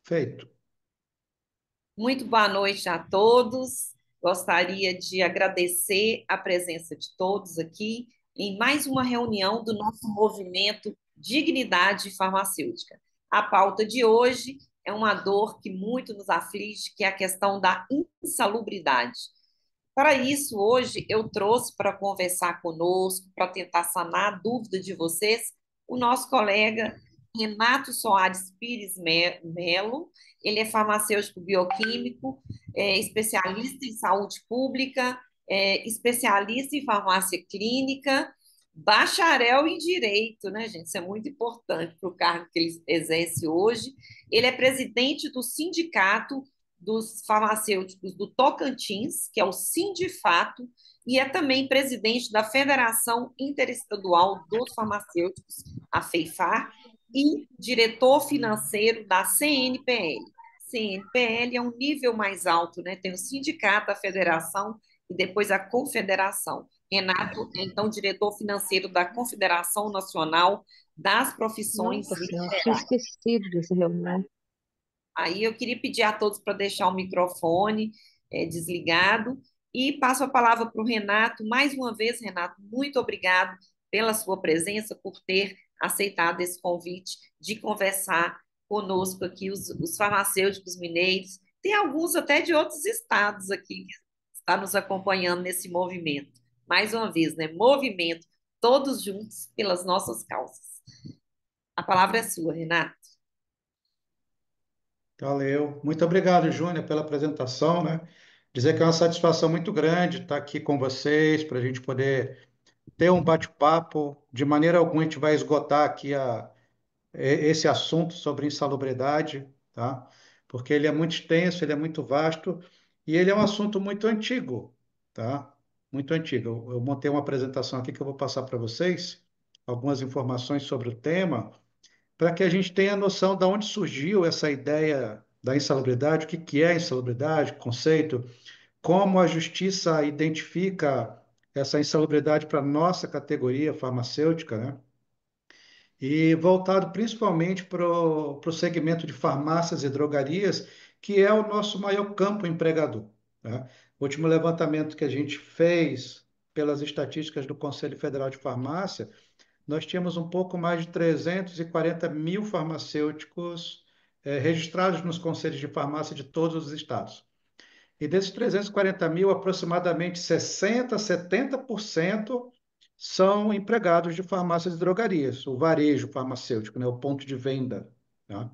Feito. Muito boa noite a todos. Gostaria de agradecer a presença de todos aqui em mais uma reunião do nosso movimento Dignidade Farmacêutica. A pauta de hoje é uma dor que muito nos aflige, que é a questão da insalubridade. Para isso, hoje eu trouxe para conversar conosco, para tentar sanar a dúvida de vocês, o nosso colega Renato Soares Pires Melo. Ele é farmacêutico bioquímico, especialista em saúde pública, especialista em farmácia clínica, bacharel em direito, né, gente? Isso é muito importante para o cargo que ele exerce hoje. Ele é presidente do sindicato dos farmacêuticos do Tocantins, que é o Sindifato, e é também presidente da Federação Interestadual dos Farmacêuticos, a FEIFAR, e diretor financeiro da CNPL. CNPL é um nível mais alto, né? Tem o sindicato, a federação e depois a confederação. Renato é, então, diretor financeiro da Confederação Nacional das Profissões Nossa Senhora, tinha Liberais. esquecido dessa reunião. Aí eu queria pedir a todos para deixar o microfone desligado e passo a palavra para o Renato. Mais uma vez, Renato, muito obrigado pela sua presença, por ter aceitado esse convite de conversar conosco aqui, os farmacêuticos mineiros. Tem alguns até de outros estados aqui que estão nos acompanhando nesse movimento. Mais uma vez, né? Movimento, todos juntos pelas nossas causas. A palavra é sua, Renato. Valeu. Muito obrigado, Júnior, pela apresentação, né? Dizer que é uma satisfação muito grande estar aqui com vocês, para a gente poder ter um bate-papo. De maneira alguma, a gente vai esgotar aqui esse assunto sobre insalubridade, tá? Porque ele é muito extenso, ele é muito vasto e ele é um assunto muito antigo, tá? Muito antigo. Eu montei uma apresentação aqui que eu vou passar para vocês, algumas informações sobre o tema, para que a gente tenha noção de onde surgiu essa ideia da insalubridade, o que que é insalubridade, conceito, como a justiça identifica essa insalubridade para a nossa categoria farmacêutica, né? E voltado principalmente para o segmento de farmácias e drogarias, que é o nosso maior campo empregador, né? O último levantamento que a gente fez pelas estatísticas do Conselho Federal de Farmácia, nós tínhamos um pouco mais de 340 mil farmacêuticos registrados nos conselhos de farmácia de todos os estados. E desses 340 mil, aproximadamente 60, 70% são empregados de farmácias e drogarias, o varejo farmacêutico, né, o ponto de venda, tá?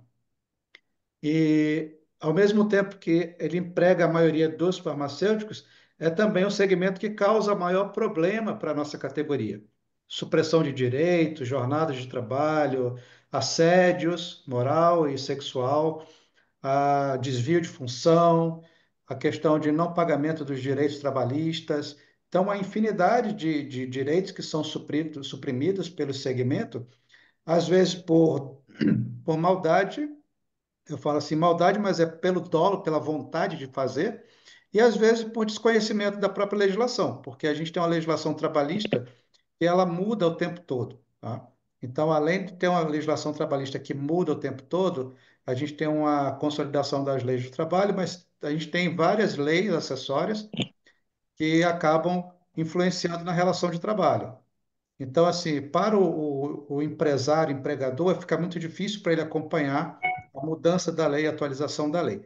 E, ao mesmo tempo que ele emprega a maioria dos farmacêuticos, é também o segmento que causa maior problema para a nossa categoria. Supressão de direitos, jornadas de trabalho, assédios moral e sexual, a desvio de função, a questão de não pagamento dos direitos trabalhistas. Então, a infinidade de direitos que são suprimidos pelo segmento, às vezes por maldade, eu falo assim, maldade, mas é pelo dolo, pela vontade de fazer, e às vezes por desconhecimento da própria legislação, porque a gente tem uma legislação trabalhista que ela muda o tempo todo, tá? Então, além de ter uma legislação trabalhista que muda o tempo todo, a gente tem uma consolidação das leis do trabalho, mas a gente tem várias leis acessórias que acabam influenciando na relação de trabalho. Então, assim, para o empresário, empregador, fica muito difícil para ele acompanhar a mudança da lei, a atualização da lei.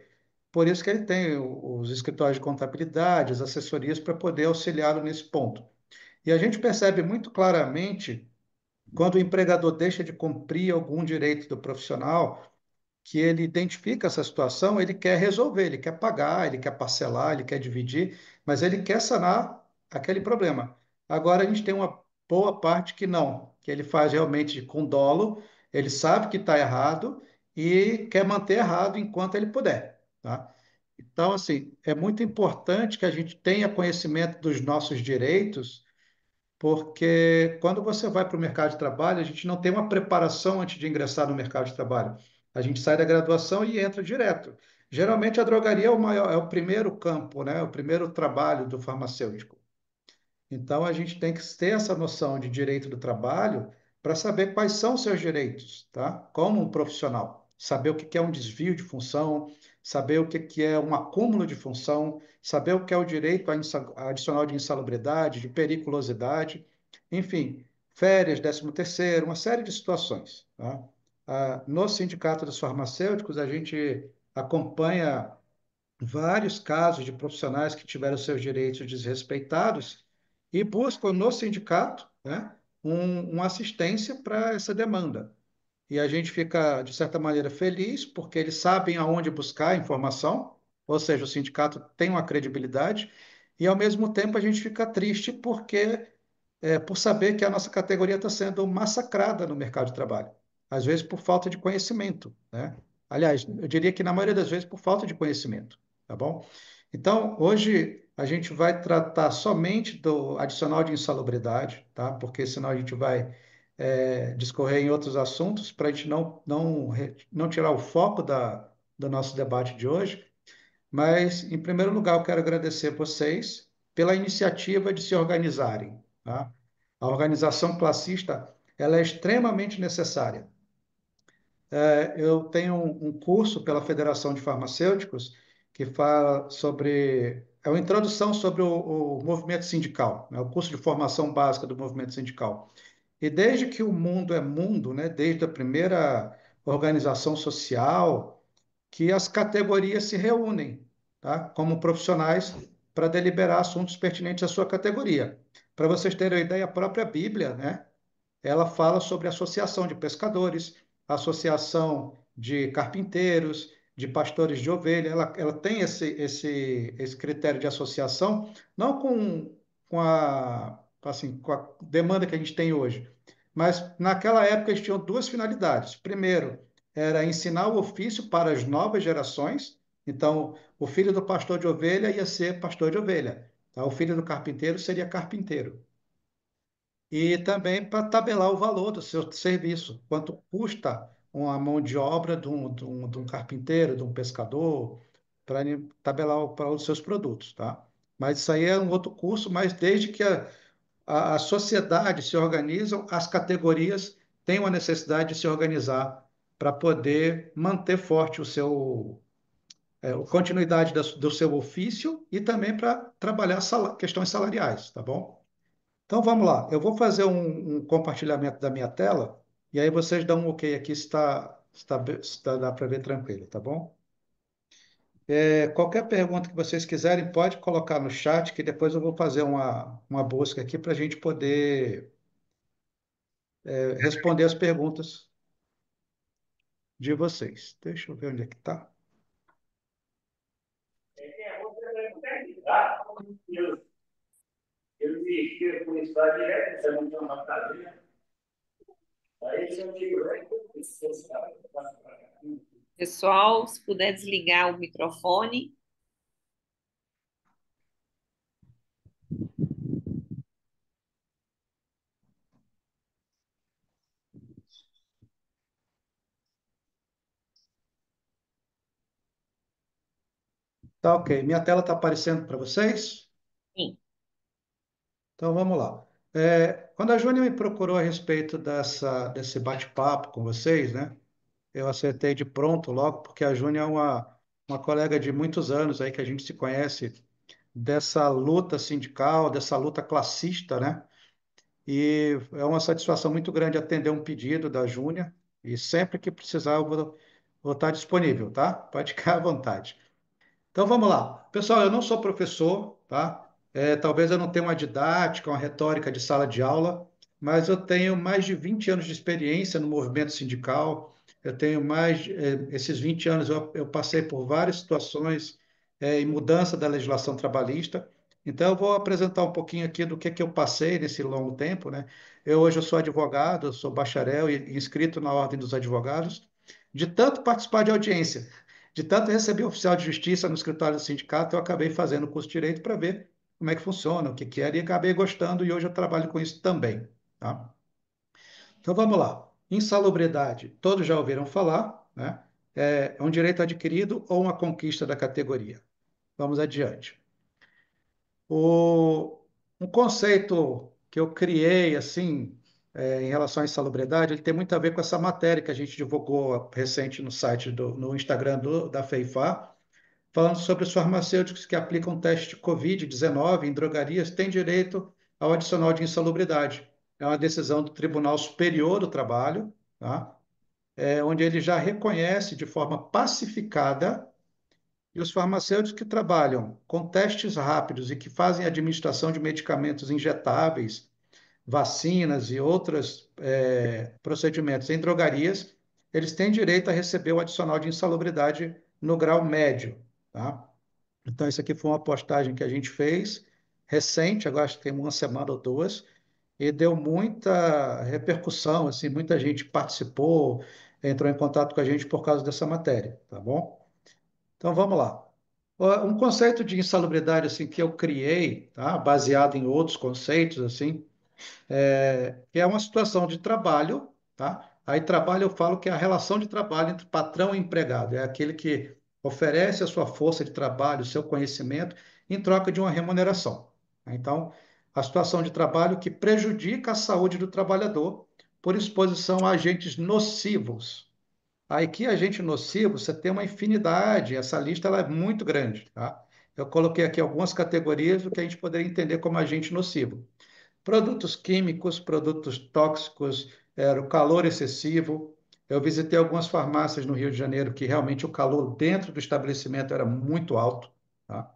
Por isso que ele tem os escritórios de contabilidade, as assessorias para poder auxiliá-lo nesse ponto. E a gente percebe muito claramente quando o empregador deixa de cumprir algum direito do profissional, que ele identifica essa situação, ele quer resolver, ele quer pagar, ele quer parcelar, ele quer dividir, mas ele quer sanar aquele problema. Agora a gente tem uma boa parte que não, que ele faz realmente com dolo, ele sabe que está errado e quer manter errado enquanto ele puder, tá? Então, assim, é muito importante que a gente tenha conhecimento dos nossos direitos, porque quando você vai para o mercado de trabalho, a gente não tem uma preparação antes de ingressar no mercado de trabalho. A gente sai da graduação e entra direto. Geralmente a drogaria é o maior, é o primeiro campo, né? O primeiro trabalho do farmacêutico. Então a gente tem que ter essa noção de direito do trabalho para saber quais são os seus direitos, tá? Como um profissional. saber o que que é um desvio de função, saber o que que é um acúmulo de função, saber o que é o direito adicional de insalubridade, de periculosidade, enfim, férias, 13º, uma série de situações, tá? No Sindicato dos Farmacêuticos, a gente acompanha vários casos de profissionais que tiveram seus direitos desrespeitados e buscam no sindicato, né, uma assistência para essa demanda. E a gente fica, de certa maneira, feliz, porque eles sabem aonde buscar a informação, ou seja, o sindicato tem uma credibilidade, e ao mesmo tempo a gente fica triste porque por saber que a nossa categoria está sendo massacrada no mercado de trabalho, às vezes por falta de conhecimento, né? Aliás, eu diria que na maioria das vezes por falta de conhecimento, tá bom? Então, hoje a gente vai tratar somente do adicional de insalubridade, tá? Porque senão a gente vai discorrer em outros assuntos para a gente não tirar o foco do nosso debate de hoje. Mas, em primeiro lugar, eu quero agradecer vocês pela iniciativa de se organizarem, tá? A organização classista, ela é extremamente necessária. Eu tenho um curso pela Federação de Farmacêuticos que fala sobre, é uma introdução sobre o movimento sindical, né? O curso de formação básica do movimento sindical. E desde que o mundo é mundo, né? Desde a primeira organização social, que as categorias se reúnem, tá? Como profissionais para deliberar assuntos pertinentes à sua categoria. Para vocês terem uma ideia, a própria Bíblia, né? Ela fala sobre associação de pescadores, associação de carpinteiros, de pastores de ovelha. Ela tem esse critério de associação, não com a demanda que a gente tem hoje, mas naquela época eles tinham duas finalidades. Primeiro, era ensinar o ofício para as novas gerações. Então, o filho do pastor de ovelha ia ser pastor de ovelha, tá? O filho do carpinteiro seria carpinteiro e também para tabelar o valor do seu serviço, quanto custa uma mão de obra de um carpinteiro, de um pescador, para tabelar para os seus produtos, tá? Mas isso aí é um outro curso, mas desde que a sociedade se organizam, as categorias têm uma necessidade de se organizar para poder manter forte a continuidade do seu ofício e também para trabalhar questões salariais, tá bom? Então vamos lá, eu vou fazer um compartilhamento da minha tela e aí vocês dão um ok aqui se dá para ver tranquilo, tá bom? Qualquer pergunta que vocês quiserem, pode colocar no chat que depois eu vou fazer uma busca aqui para a gente poder responder as perguntas de vocês. Deixa eu ver onde é que está. Eu desisti por estar direto, você não tem uma cadeira. Aí eu digo, pessoal, se puder desligar o microfone. Tá ok. Minha tela está aparecendo para vocês? Sim. Então vamos lá. Quando a Júnia me procurou a respeito desse bate-papo com vocês, né? Eu acertei de pronto logo, porque a Júnia é uma colega de muitos anos aí que a gente se conhece dessa luta sindical, dessa luta classista, né? E é uma satisfação muito grande atender um pedido da Júnia, e sempre que precisar vou estar disponível, tá? Pode ficar à vontade. Então vamos lá. Pessoal, eu não sou professor, tá? Talvez eu não tenha uma didática, uma retórica de sala de aula, mas eu tenho mais de 20 anos de experiência no movimento sindical. Eu tenho esses 20 anos eu passei por várias situações em mudança da legislação trabalhista. Então eu vou apresentar um pouquinho aqui do que eu passei nesse longo tempo, né? Hoje eu sou advogado, eu sou bacharel e inscrito na Ordem dos Advogados, de tanto participar de audiência. De tanto receber oficial de justiça no escritório do sindicato, eu acabei fazendo o curso de direito para ver como é que funciona, o que que era, e acabei gostando, e hoje eu trabalho com isso também, tá? Então vamos lá. Insalubridade, todos já ouviram falar, né? É um direito adquirido ou uma conquista da categoria. Vamos adiante. Um conceito que eu criei, assim, em relação à insalubridade, ele tem muito a ver com essa matéria que a gente divulgou recente no site no Instagram da FEIFA, falando sobre os farmacêuticos que aplicam teste de Covid-19 em drogarias têm direito ao adicional de insalubridade. É uma decisão do Tribunal Superior do Trabalho, tá? Onde ele já reconhece de forma pacificada e os farmacêuticos que trabalham com testes rápidos e que fazem administração de medicamentos injetáveis, vacinas e outros procedimentos em drogarias, eles têm direito a receber o adicional de insalubridade no grau médio, tá? Então, isso aqui foi uma postagem que a gente fez recente, agora acho que tem uma semana ou duas, e deu muita repercussão, assim, muita gente participou, entrou em contato com a gente por causa dessa matéria, tá bom? Então, vamos lá. Um conceito de insalubridade, assim, que eu criei, tá? Baseado em outros conceitos, assim, que é uma situação de trabalho, tá? Aí trabalho eu falo que é a relação de trabalho entre patrão e empregado, é aquele que oferece a sua força de trabalho, o seu conhecimento, em troca de uma remuneração. Então, a situação de trabalho que prejudica a saúde do trabalhador por exposição a agentes nocivos. Aí que agente nocivo, você tem uma infinidade, essa lista ela é muito grande, tá? Eu coloquei aqui algumas categorias do que a gente poderia entender como agente nocivo. Produtos químicos, produtos tóxicos, era o calor excessivo. Eu visitei algumas farmácias no Rio de Janeiro que realmente o calor dentro do estabelecimento era muito alto, tá?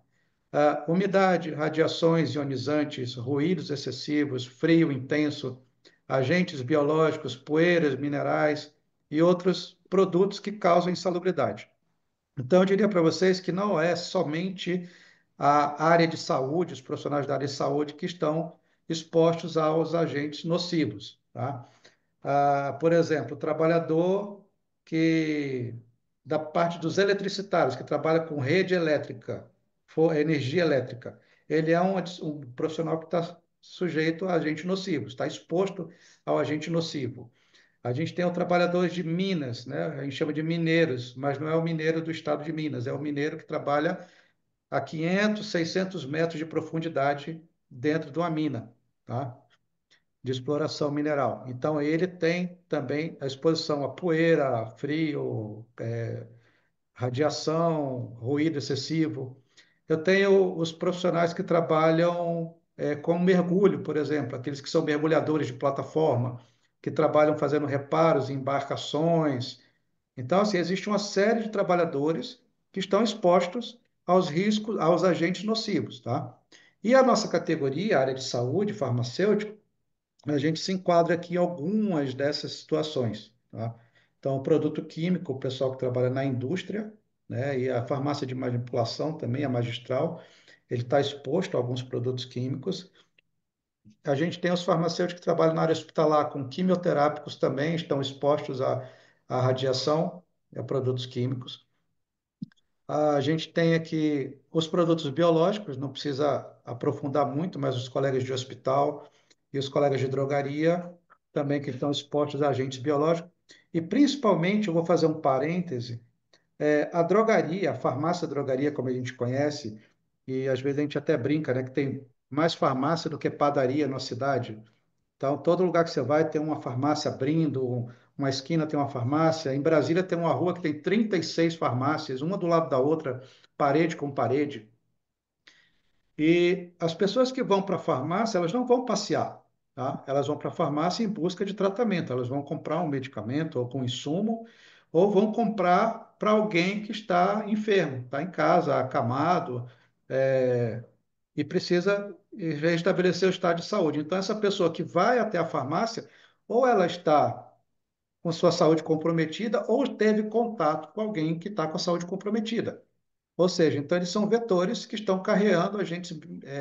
Umidade, radiações ionizantes, ruídos excessivos, frio intenso, agentes biológicos, poeiras, minerais e outros produtos que causam insalubridade. Então, eu diria para vocês que não é somente a área de saúde, os profissionais da área de saúde que estão expostos aos agentes nocivos, tá? Por exemplo, o trabalhador que da parte dos eletricitários, que trabalha com rede elétrica, energia elétrica, ele é um profissional que está sujeito a agentes nocivos, está exposto ao agente nocivo. A gente tem os trabalhadores de Minas, né? A gente chama de mineiros, mas não é o mineiro do estado de Minas, é o mineiro que trabalha a 500, 600 metros de profundidade dentro de uma mina, tá? De exploração mineral. Então, ele tem também a exposição a poeira, a frio, radiação, ruído excessivo. Eu tenho os profissionais que trabalham com mergulho, por exemplo, aqueles que são mergulhadores de plataforma, que trabalham fazendo reparos em embarcações. Então, assim, existe uma série de trabalhadores que estão expostos aos riscos, aos agentes nocivos, tá? E a nossa categoria, a área de saúde, farmacêutico, a gente se enquadra aqui em algumas dessas situações, tá? Então, o produto químico, o pessoal que trabalha na indústria, né, e a farmácia de manipulação também, a magistral, ele está exposto a alguns produtos químicos. A gente tem os farmacêuticos que trabalham na área hospitalar com quimioterápicos também, estão expostos à radiação, a produtos químicos. A gente tem aqui os produtos biológicos, não precisa aprofundar muito, mas os colegas de hospital e os colegas de drogaria também que estão expostos a agentes biológicos. E principalmente, eu vou fazer um parêntese, a drogaria, a farmácia drogaria, como a gente conhece, e às vezes a gente até brinca, né, que tem mais farmácia do que padaria na cidade. Então, todo lugar que você vai tem uma farmácia abrindo, uma esquina tem uma farmácia. Em Brasília tem uma rua que tem 36 farmácias, uma do lado da outra, parede com parede. E as pessoas que vão para a farmácia, elas não vão passear, tá? Elas vão para a farmácia em busca de tratamento. Elas vão comprar um medicamento ou com insumo, ou vão comprar para alguém que está enfermo, está em casa, acamado, e precisa restabelecer o estado de saúde. Então, essa pessoa que vai até a farmácia, ou ela está com sua saúde comprometida, ou teve contato com alguém que está com a saúde comprometida. Ou seja, então eles são vetores que estão carreando agentes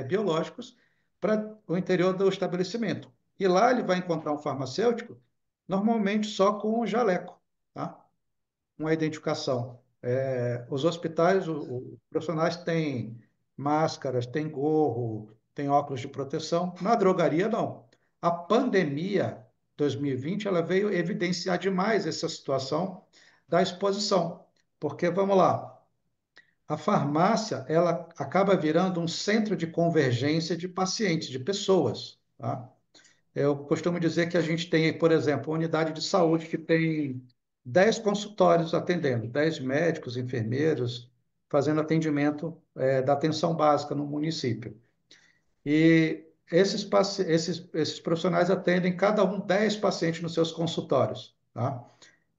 biológicos para o interior do estabelecimento. E lá ele vai encontrar um farmacêutico, normalmente só com um jaleco, tá? Uma identificação. Os hospitais, os profissionais têm máscaras, têm gorro, têm óculos de proteção. Na drogaria, não. A pandemia 2020 ela veio evidenciar demais essa situação da exposição. Porque, vamos lá, a farmácia ela acaba virando um centro de convergência de pacientes, de pessoas, tá? Eu costumo dizer que a gente tem, por exemplo, uma unidade de saúde que tem 10 consultórios atendendo, 10 médicos, enfermeiros, fazendo atendimento, da atenção básica no município. E esses profissionais atendem cada um 10 pacientes nos seus consultórios, tá?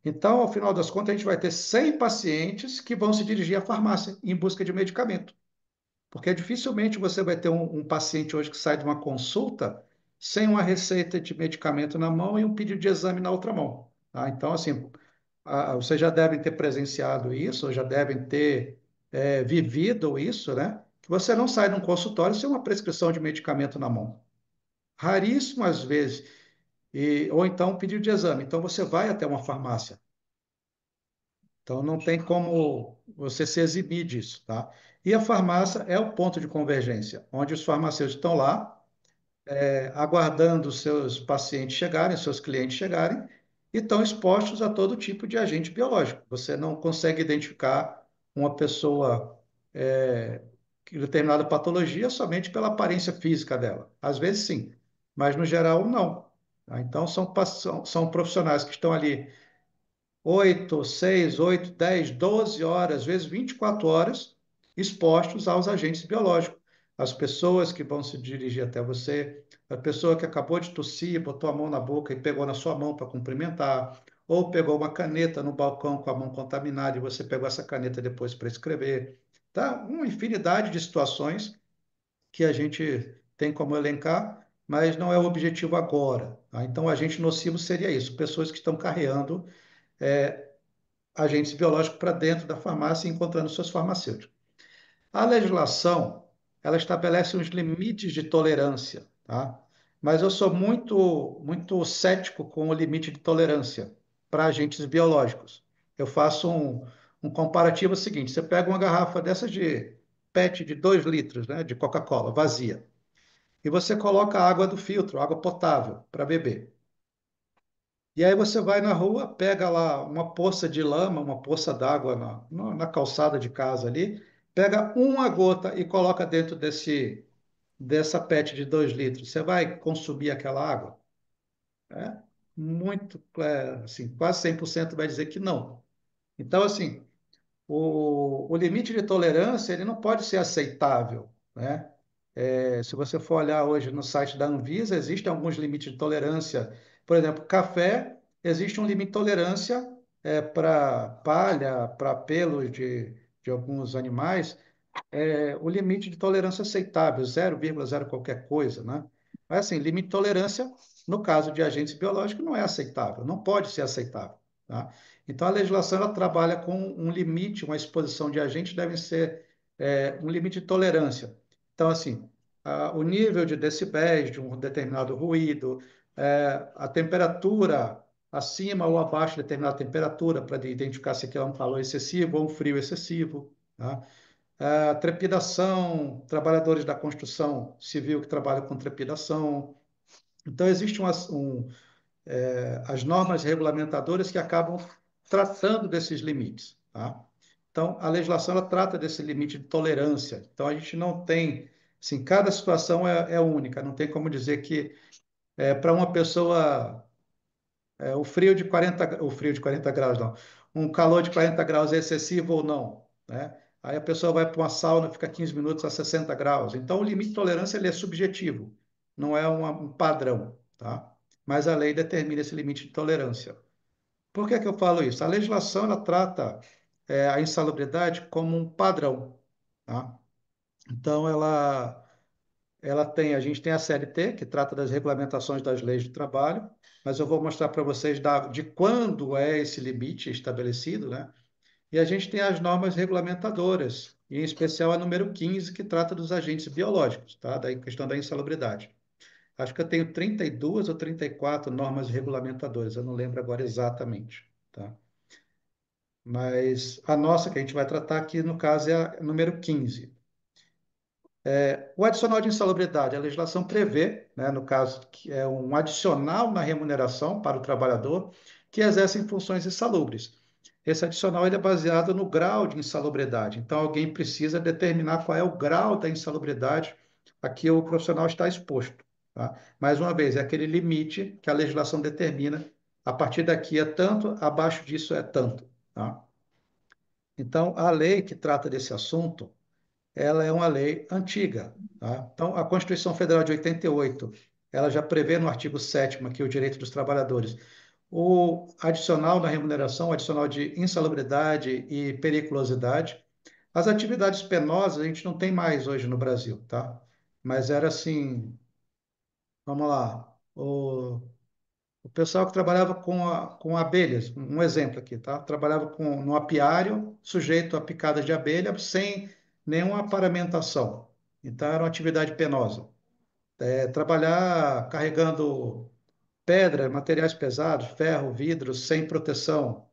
Então, ao final das contas, a gente vai ter 100 pacientes que vão se dirigir à farmácia em busca de medicamento. Porque dificilmente você vai ter um paciente hoje que sai de uma consulta sem uma receita de medicamento na mão e um pedido de exame na outra mão, tá? Então, assim, vocês já devem ter presenciado isso, ou já devem ter vivido isso, né? Que você não sai de um consultório sem uma prescrição de medicamento na mão. Raríssimas vezes. Ou então um pedido de exame. Então, você vai até uma farmácia. Então, não tem como você se eximir disso, tá? E a farmácia é o ponto de convergência, onde os farmacêuticos estão lá, aguardando os seus pacientes chegarem, seus clientes chegarem, e estão expostos a todo tipo de agente biológico. Você não consegue identificar uma pessoa com determinada patologia somente pela aparência física dela. Às vezes, sim, mas no geral, não. Tá? Então, são profissionais que estão ali 8, 6, 8, 10, 12 horas, às vezes 24 horas, expostos aos agentes biológicos. As pessoas que vão se dirigir até você, a pessoa que acabou de tossir, botou a mão na boca e pegou na sua mão para cumprimentar, ou pegou uma caneta no balcão com a mão contaminada e você pegou essa caneta depois para escrever. Tá? Uma infinidade de situações que a gente tem como elencar, mas não é o objetivo agora. Tá? Então, o agente nocivo seria isso, pessoas que estão carreando agentes biológicos para dentro da farmácia, encontrando seus farmacêuticos. A legislação, ela estabelece uns limites de tolerância, tá? Mas eu sou muito cético com o limite de tolerância para agentes biológicos. Eu faço um comparativo seguinte: você pega uma garrafa dessa de PET de 2 litros, né, de Coca-Cola, vazia, e você coloca a água do filtro, água potável, para beber. E aí você vai na rua, pega lá uma poça de lama, uma poça d'água na calçada de casa ali, pega uma gota e coloca dentro dessa PET de 2 litros. Você vai consumir aquela água? É muito, assim, quase 100% vai dizer que não. Então, assim, o limite de tolerância ele não pode ser aceitável, né? Se você for olhar hoje no site da Anvisa, existem alguns limites de tolerância. Por exemplo, café, existe um limite de tolerância para palha, para pelos de alguns animais, o limite de tolerância aceitável, 0,0 qualquer coisa, né? Mas assim, limite de tolerância, no caso de agentes biológicos, não é aceitável, não pode ser aceitável, tá? Então, a legislação ela trabalha com um limite, uma exposição de agentes deve ser um limite de tolerância. Então, assim, o nível de decibéis de um determinado ruído, a temperatura acima ou abaixo de determinada temperatura, para identificar se aquilo é um calor excessivo ou um frio excessivo, tá? Trepidação, trabalhadores da construção civil que trabalham com trepidação. Então, existe as normas regulamentadoras que acabam tratando desses limites. Tá? Então, a legislação ela trata desse limite de tolerância. Então, a gente não tem, assim, cada situação é única, não tem como dizer que para uma pessoa o frio de 40 graus, não. Um calor de 40 graus é excessivo ou não, né? Aí a pessoa vai para uma sauna, fica 15 minutos a 60 graus. Então, o limite de tolerância ele é subjetivo, não é um padrão, tá? Mas a lei determina esse limite de tolerância. Por que que eu falo isso? A legislação ela trata a insalubridade como um padrão, tá? Então, a gente tem a CLT, que trata das regulamentações das leis do trabalho, mas eu vou mostrar para vocês de quando é esse limite estabelecido, né? E a gente tem as normas regulamentadoras, em especial a número 15, que trata dos agentes biológicos, tá? Da questão da insalubridade. Acho que eu tenho 32 ou 34 normas regulamentadoras, eu não lembro agora exatamente, tá? Mas a nossa que a gente vai tratar aqui, no caso, é a número 15. O adicional de insalubridade, a legislação prevê, né, no caso, que é um adicional na remuneração para o trabalhador que exerce funções insalubres. Esse adicional ele é baseado no grau de insalubridade. Então, alguém precisa determinar qual é o grau da insalubridade a que o profissional está exposto. tá? Mais uma vez, é aquele limite que a legislação determina. A partir daqui é tanto, abaixo disso é tanto, tá? Então, a lei que trata desse assunto, ela é uma lei antiga, tá? Então, a Constituição Federal de 88, ela já prevê no artigo 7º aqui o direito dos trabalhadores. O adicional na remuneração, o adicional de insalubridade e periculosidade. As atividades penosas a gente não tem mais hoje no Brasil, tá? Mas era assim, vamos lá, o pessoal que trabalhava com abelhas, um exemplo aqui, tá? Trabalhava no apiário, sujeito a picadas de abelha, sem nenhuma paramentação. Então, era uma atividade penosa. Trabalhar carregando pedra, materiais pesados, ferro, vidro, sem proteção,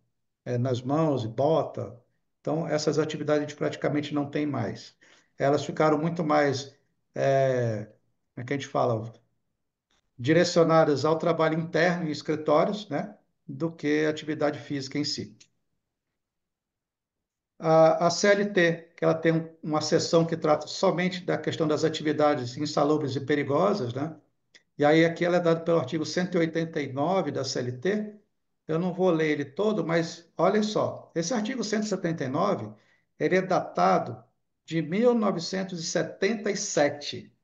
nas mãos e bota. Então, essas atividades a gente praticamente não tem mais. Elas ficaram muito mais, como é que a gente fala, direcionadas ao trabalho interno em escritórios, né, do que a atividade física em si. A CLT, que ela tem uma seção que trata somente da questão das atividades insalubres e perigosas, né? E aí aqui ela é dada pelo artigo 189 da CLT. Eu não vou ler ele todo, mas olhem só, esse artigo 179, ele é datado de 1977,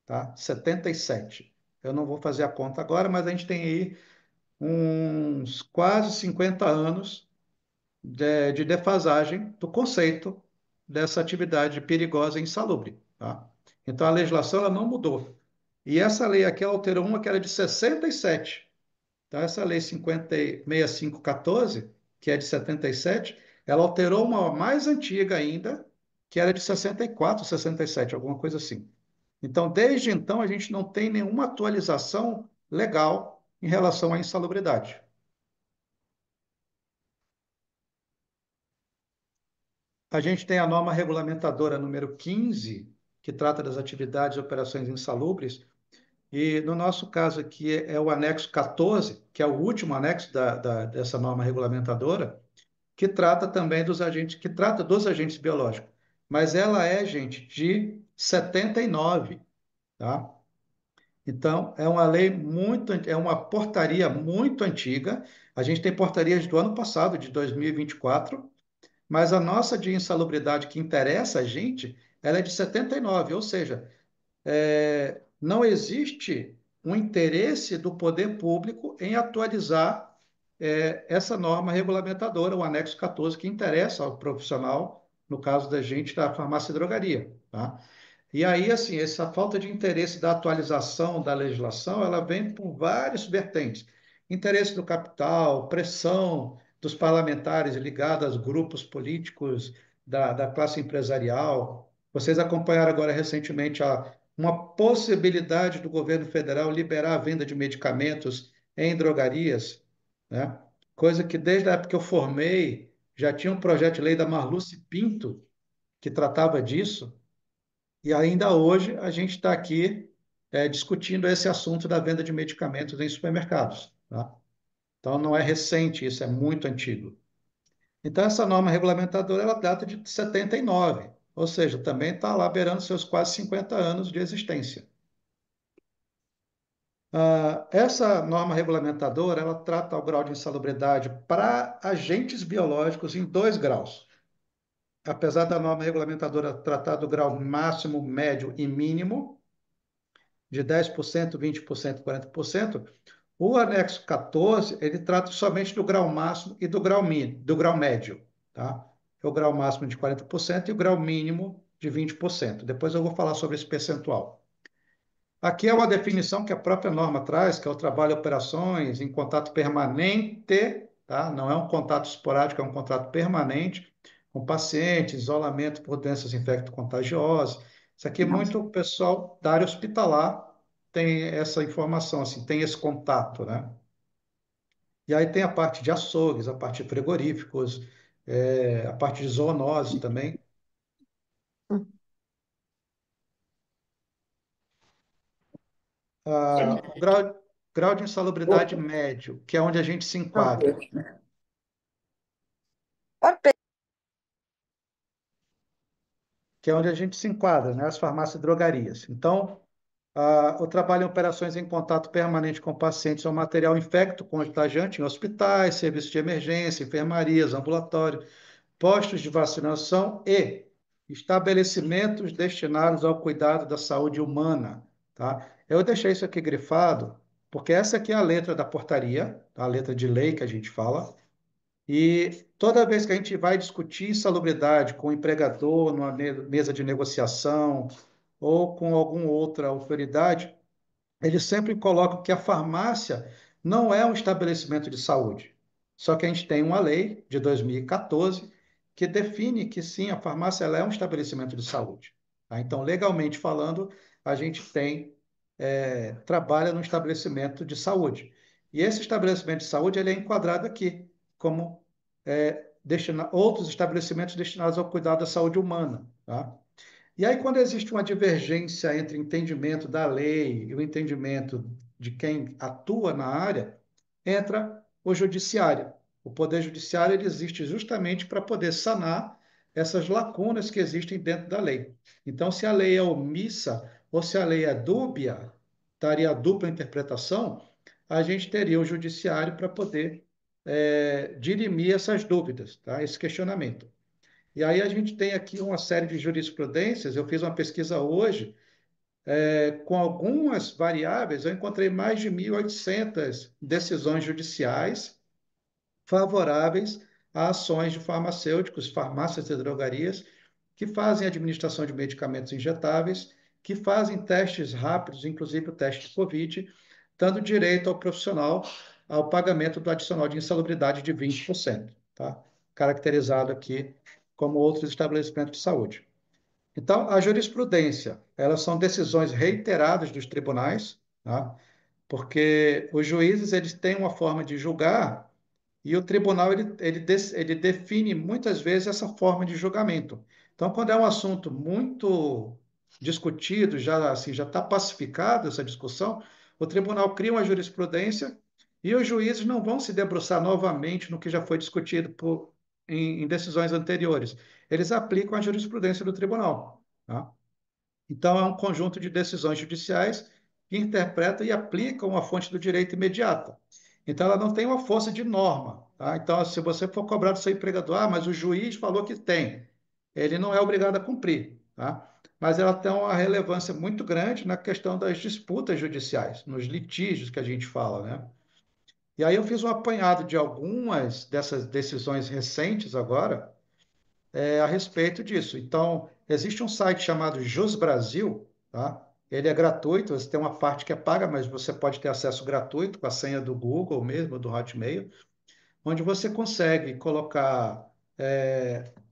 tá? 77. Eu não vou fazer a conta agora, mas a gente tem aí uns quase 50 anos de defasagem do conceito dessa atividade perigosa e insalubre, tá? Então a legislação ela não mudou. E essa lei aqui ela alterou uma que era de 67. Então essa lei 6514, que é de 77, ela alterou uma mais antiga ainda, que era de 64, 67, alguma coisa assim. Então, desde então, a gente não tem nenhuma atualização legal em relação à insalubridade. A gente tem a norma regulamentadora número 15, que trata das atividades e operações insalubres, e no nosso caso aqui é o anexo 14, que é o último anexo dessa norma regulamentadora, que trata também dos agentes, que trata dos agentes biológicos. Mas ela é, gente, de 79, tá? Então, é uma lei muito, é uma portaria muito antiga. A gente tem portarias do ano passado, de 2024, mas a nossa de insalubridade que interessa a gente, ela é de 79, ou seja, não existe um interesse do poder público em atualizar essa norma regulamentadora, o anexo 14, que interessa ao profissional, no caso da gente da farmácia e drogaria, tá? E aí, assim, essa falta de interesse da atualização da legislação, ela vem por várias vertentes. Interesse do capital, pressão dos parlamentares ligados aos grupos políticos da classe empresarial. Vocês acompanharam agora recentemente uma possibilidade do governo federal liberar a venda de medicamentos em drogarias, né? Coisa que desde a época que eu formei, já tinha um projeto de lei da Marluce Pinto que tratava disso, e ainda hoje a gente está aqui discutindo esse assunto da venda de medicamentos em supermercados, tá? Então não é recente, isso é muito antigo. Então essa norma regulamentadora ela data de 79, ou seja, também está lá beirando seus quase 50 anos de existência. Essa norma regulamentadora ela trata o grau de insalubridade para agentes biológicos em 2 graus. Apesar da norma regulamentadora tratar do grau máximo, médio e mínimo, de 10%, 20%, 40%, o anexo 14, ele trata somente do grau máximo e do grau mínimo, do grau médio, tá? É o grau máximo de 40% e o grau mínimo de 20%. Depois eu vou falar sobre esse percentual. Aqui é uma definição que a própria norma traz, que é o trabalho e operações em contato permanente, tá? Não é um contato esporádico, é um contato permanente com pacientes, isolamento por doenças infecto-contagiosas. Isso aqui é muito pessoal da área hospitalar tem essa informação, assim, tem esse contato, né? E aí tem a parte de açougues, a parte de frigoríficos, a parte de zoonoses também. O grau de insalubridade médio, que é onde a gente se enquadra. Que é onde a gente se enquadra, né? As farmácias e drogarias. Então, O trabalho em operações em contato permanente com pacientes ou material infecto-contagiante em hospitais, serviços de emergência, enfermarias, ambulatórios, postos de vacinação e estabelecimentos destinados ao cuidado da saúde humana, tá? Eu deixei isso aqui grifado, porque essa aqui é a letra da portaria, tá? A letra de lei que a gente fala, e toda vez que a gente vai discutir insalubridade com o empregador, numa mesa de negociação ou com alguma outra autoridade, eles sempre colocam que a farmácia não é um estabelecimento de saúde. Só que a gente tem uma lei de 2014 que define que sim, a farmácia ela é um estabelecimento de saúde. Tá? Então, legalmente falando, a gente trabalha num estabelecimento de saúde. E esse estabelecimento de saúde ele é enquadrado aqui como outros estabelecimentos destinados ao cuidado da saúde humana. Tá? E aí, quando existe uma divergência entre o entendimento da lei e o entendimento de quem atua na área, entra o judiciário. O poder judiciário ele existe justamente para poder sanar essas lacunas que existem dentro da lei. Então, se a lei é omissa ou se a lei é dúbia, estaria a dupla interpretação, a gente teria o judiciário para poder dirimir essas dúvidas, tá? Esse questionamento. E aí a gente tem aqui uma série de jurisprudências. Eu fiz uma pesquisa hoje, com algumas variáveis, eu encontrei mais de 1.800 decisões judiciais favoráveis a ações de farmacêuticos, farmácias e drogarias, que fazem administração de medicamentos injetáveis, que fazem testes rápidos, inclusive o teste de Covid, dando direito ao profissional ao pagamento do adicional de insalubridade de 20%, tá? Caracterizado aqui como outros estabelecimentos de saúde. Então, a jurisprudência, elas são decisões reiteradas dos tribunais, tá? Porque os juízes eles têm uma forma de julgar e o tribunal ele define muitas vezes essa forma de julgamento. Então, quando é um assunto muito discutido, já assim, já está pacificado essa discussão, o tribunal cria uma jurisprudência e os juízes não vão se debruçar novamente no que já foi discutido em decisões anteriores. Eles aplicam a jurisprudência do tribunal, tá? Então, é um conjunto de decisões judiciais que interpretam e aplicam a fonte do direito imediata. Então, ela não tem uma força de norma. Tá? Então, se você for cobrar do seu empregador, mas o juiz falou que tem, ele não é obrigado a cumprir. Tá? Mas ela tem uma relevância muito grande na questão das disputas judiciais, nos litígios que a gente fala. Né? E aí eu fiz um apanhado de algumas dessas decisões recentes agora, a respeito disso. Então, existe um site chamado Jus Brasil, tá? Ele é gratuito, você tem uma parte que é paga, mas você pode ter acesso gratuito com a senha do Google mesmo, do Hotmail, onde você consegue colocar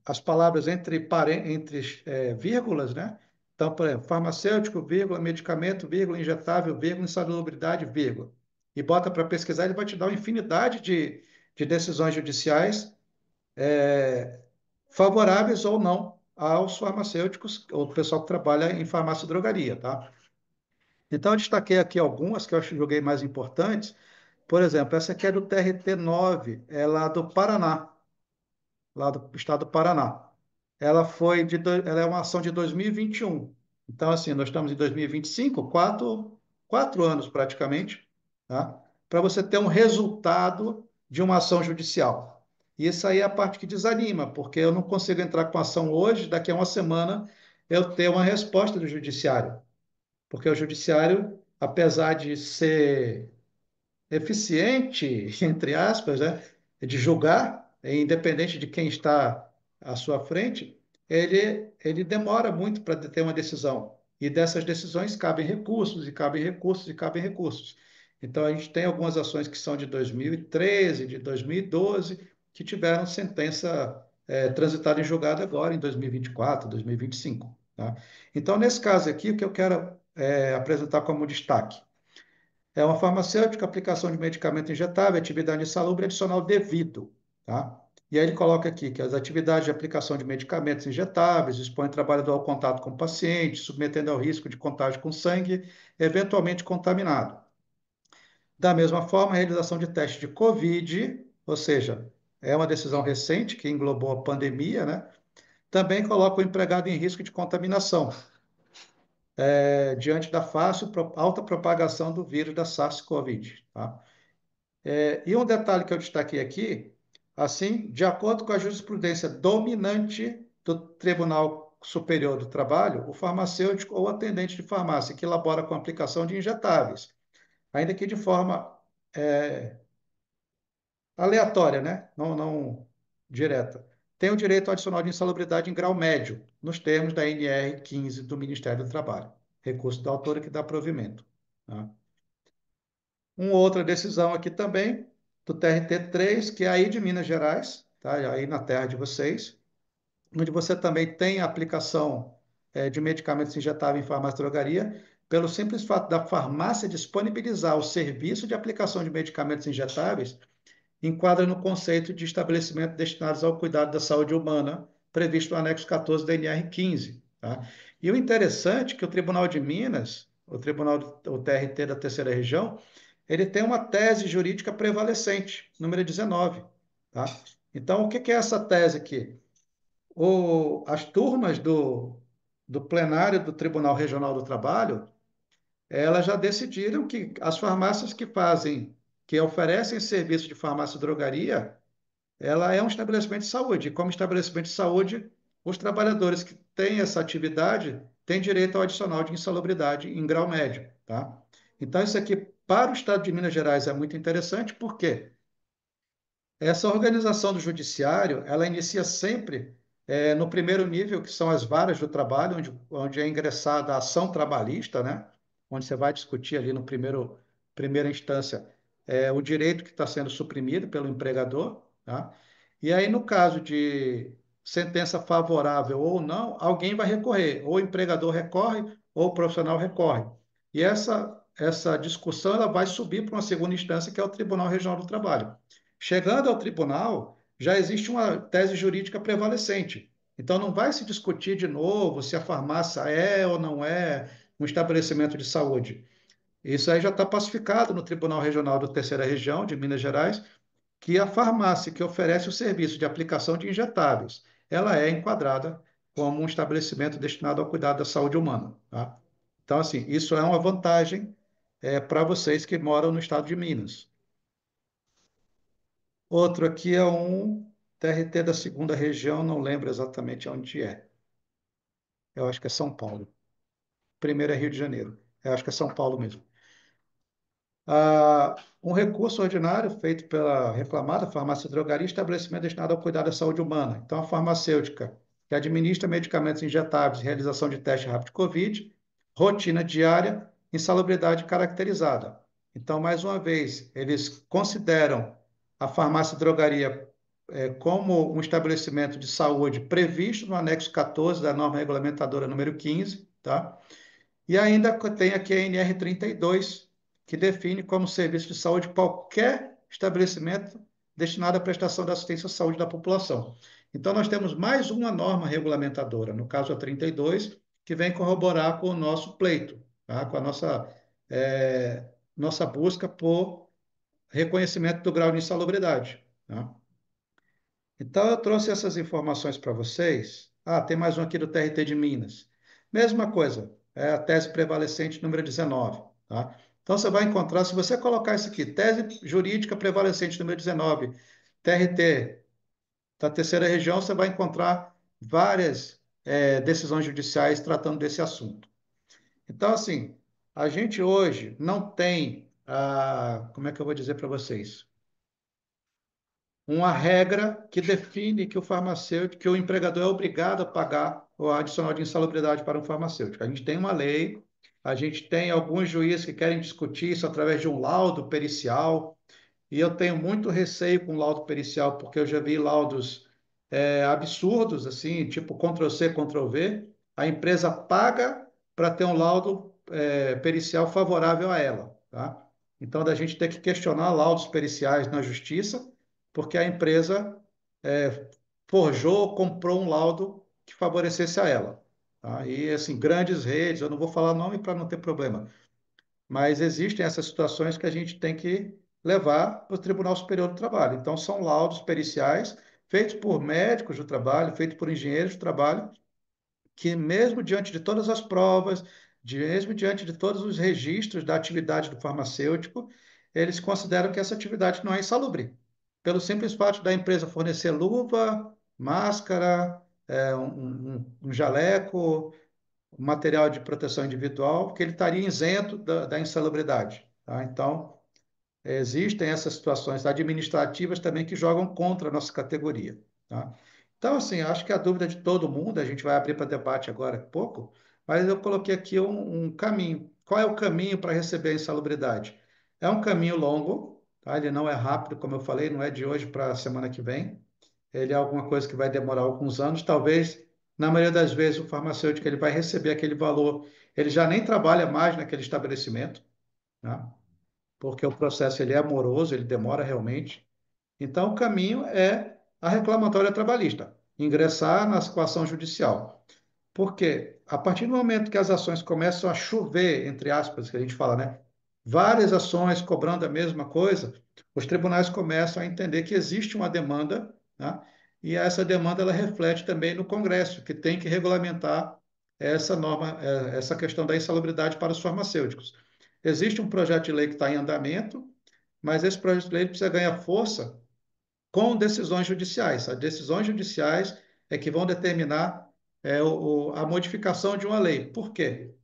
as palavras entre vírgulas, né? Então, por exemplo, farmacêutico, vírgula, medicamento, vírgula, injetável, vírgula, insalubridade, vírgula. E bota para pesquisar, ele vai te dar uma infinidade de decisões judiciais favoráveis ou não aos farmacêuticos, ou pessoal que trabalha em farmácia e drogaria, tá? Então, eu destaquei aqui algumas que eu acho que julguei mais importantes. Por exemplo, essa aqui é do TRT9, é lá do Paraná, lá do estado do Paraná. Ela é uma ação de 2021. Então, assim, nós estamos em 2025, quatro anos praticamente, tá? Para você ter um resultado de uma ação judicial. E isso aí é a parte que desanima, porque eu não consigo entrar com ação hoje, daqui a uma semana eu ter uma resposta do judiciário. Porque o judiciário, apesar de ser eficiente, entre aspas, né, de julgar, independente de quem está à sua frente, ele demora muito para ter uma decisão. E dessas decisões cabem recursos, e cabem recursos, e cabem recursos. Então, a gente tem algumas ações que são de 2013, de 2012, que tiveram sentença transitada em julgado agora, em 2024, 2025. Tá? Então, nesse caso aqui, o que eu quero apresentar como destaque é uma farmacêutica, aplicação de medicamento injetável, atividade insalubre adicional devido, tá? E aí ele coloca aqui que as atividades de aplicação de medicamentos injetáveis expõem o trabalhador ao contato com o paciente, submetendo ao risco de contágio com sangue, eventualmente contaminado. Da mesma forma, a realização de testes de COVID, ou seja, é uma decisão recente que englobou a pandemia, né? Também coloca o empregado em risco de contaminação. diante da fácil alta propagação do vírus da SARS-CoV, tá? E um detalhe que eu destaquei aqui, assim, de acordo com a jurisprudência dominante do Tribunal Superior do Trabalho, o farmacêutico ou atendente de farmácia que elabora com aplicação de injetáveis, ainda que de forma é, aleatória, né? Não direta, tem o direito adicional de insalubridade em grau médio, nos termos da NR 15 do Ministério do Trabalho, recurso da autora que dá provimento, tá? Uma outra decisão aqui também, do TRT3, que é aí de Minas Gerais, tá? Aí na terra de vocês, onde você também tem a aplicação de medicamentos injetáveis em farmácia e drogaria, pelo simples fato da farmácia disponibilizar o serviço de aplicação de medicamentos injetáveis, enquadra no conceito de estabelecimento destinados ao cuidado da saúde humana, previsto no anexo 14 da NR 15. Tá? E o interessante é que o Tribunal de Minas, o TRT da Terceira Região, ele tem uma tese jurídica prevalecente, número 19. Tá? Então, o que é essa tese aqui? As turmas do plenário do Tribunal Regional do Trabalho, elas já decidiram que as farmácias que oferecem serviço de farmácia e drogaria, ela é um estabelecimento de saúde. E como estabelecimento de saúde, os trabalhadores que têm essa atividade têm direito ao adicional de insalubridade em grau médio, tá? Então, isso aqui, para o Estado de Minas Gerais, é muito interessante, porque essa organização do judiciário, ela inicia sempre no primeiro nível, que são as varas do trabalho, onde é ingressada a ação trabalhista, né? Onde você vai discutir ali no primeira instância o direito que está sendo suprimido pelo empregador, tá? E aí, no caso de sentença favorável ou não, alguém vai recorrer, ou o empregador recorre, ou o profissional recorre. E essa discussão ela vai subir para uma segunda instância, que é o Tribunal Regional do Trabalho. Chegando ao tribunal, já existe uma tese jurídica prevalecente. Então, não vai se discutir de novo se a farmácia é ou não é um estabelecimento de saúde. Isso aí já está pacificado no Tribunal Regional da Terceira Região de Minas Gerais, que a farmácia que oferece o serviço de aplicação de injetáveis, ela é enquadrada como um estabelecimento destinado ao cuidado da saúde humana. Tá? Então, assim, isso é uma vantagem para vocês que moram no estado de Minas. Outro aqui é um TRT da segunda região, não lembro exatamente onde é. Eu acho que é São Paulo. Primeiro é Rio de Janeiro. Eu acho que é São Paulo mesmo. Um recurso ordinário feito pela reclamada farmácia e drogaria, estabelecimento destinado ao cuidado da saúde humana. Então, a farmacêutica que administra medicamentos injetáveis, realização de teste rápido de Covid, rotina diária, insalubridade caracterizada. Então, mais uma vez, eles consideram a farmácia e drogaria como um estabelecimento de saúde previsto no anexo 14 da norma regulamentadora número 15, tá? E ainda tem aqui a NR 32, que define como serviço de saúde qualquer estabelecimento destinado à prestação da assistência à saúde da população. Então, nós temos mais uma norma regulamentadora, no caso a 32, que vem corroborar com o nosso pleito, tá? Com a nossa busca por reconhecimento do grau de insalubridade. Tá? Então, eu trouxe essas informações para vocês. Tem mais um aqui do TRT de Minas. Mesma coisa, é a tese prevalecente número 19. Tá? Então, você vai encontrar, se você colocar isso aqui, tese jurídica prevalecente número 19, TRT da terceira região, você vai encontrar várias decisões judiciais tratando desse assunto. Então, assim, a gente hoje não tem, como é que eu vou dizer para vocês? Uma regra que define que o farmacêutico, que o empregador é obrigado a pagar o adicional de insalubridade para um farmacêutico. A gente tem uma lei, a gente tem alguns juízes que querem discutir isso através de um laudo pericial, e eu tenho muito receio com laudo pericial, porque eu já vi laudos absurdos, assim, tipo Ctrl+C, Ctrl+V. A empresa paga para ter um laudo pericial favorável a ela, tá? Então, da gente ter que questionar laudos periciais na justiça, porque a empresa forjou, comprou um laudo que favorecesse a ela. Tá? E, assim, grandes redes, eu não vou falar nome para não ter problema, mas existem essas situações que a gente tem que levar para o Tribunal Superior do Trabalho. Então, são laudos periciais feitos por médicos do trabalho, feitos por engenheiros do trabalho, que mesmo diante de todas as provas, mesmo diante de todos os registros da atividade do farmacêutico, eles consideram que essa atividade não é insalubre, pelo simples fato da empresa fornecer luva, máscara, um jaleco, material de proteção individual, que ele estaria isento da insalubridade. Tá? Então, existem essas situações administrativas também que jogam contra a nossa categoria. Tá? Então, assim, acho que a dúvida de todo mundo, a gente vai abrir para debate agora um pouco, mas eu coloquei aqui um caminho. Qual é o caminho para receber a insalubridade? É um caminho longo, tá? Ele não é rápido, como eu falei, não é de hoje para a semana que vem. Ele é alguma coisa que vai demorar alguns anos. Talvez, na maioria das vezes, o farmacêutico ele vai receber aquele valor, ele já nem trabalha mais naquele estabelecimento, tá? Porque o processo ele é moroso, ele demora realmente. Então, o caminho é a reclamatória trabalhista, ingressar na situação judicial. Porque a partir do momento que as ações começam a chover, entre aspas, que a gente fala, né? Várias ações cobrando a mesma coisa, os tribunais começam a entender que existe uma demanda, né? E essa demanda ela reflete também no Congresso, que tem que regulamentar essa norma, essa questão da insalubridade para os farmacêuticos. Existe um projeto de lei que está em andamento, mas esse projeto de lei precisa ganhar força com decisões judiciais. As decisões judiciais é que vão determinar a modificação de uma lei. Por quê?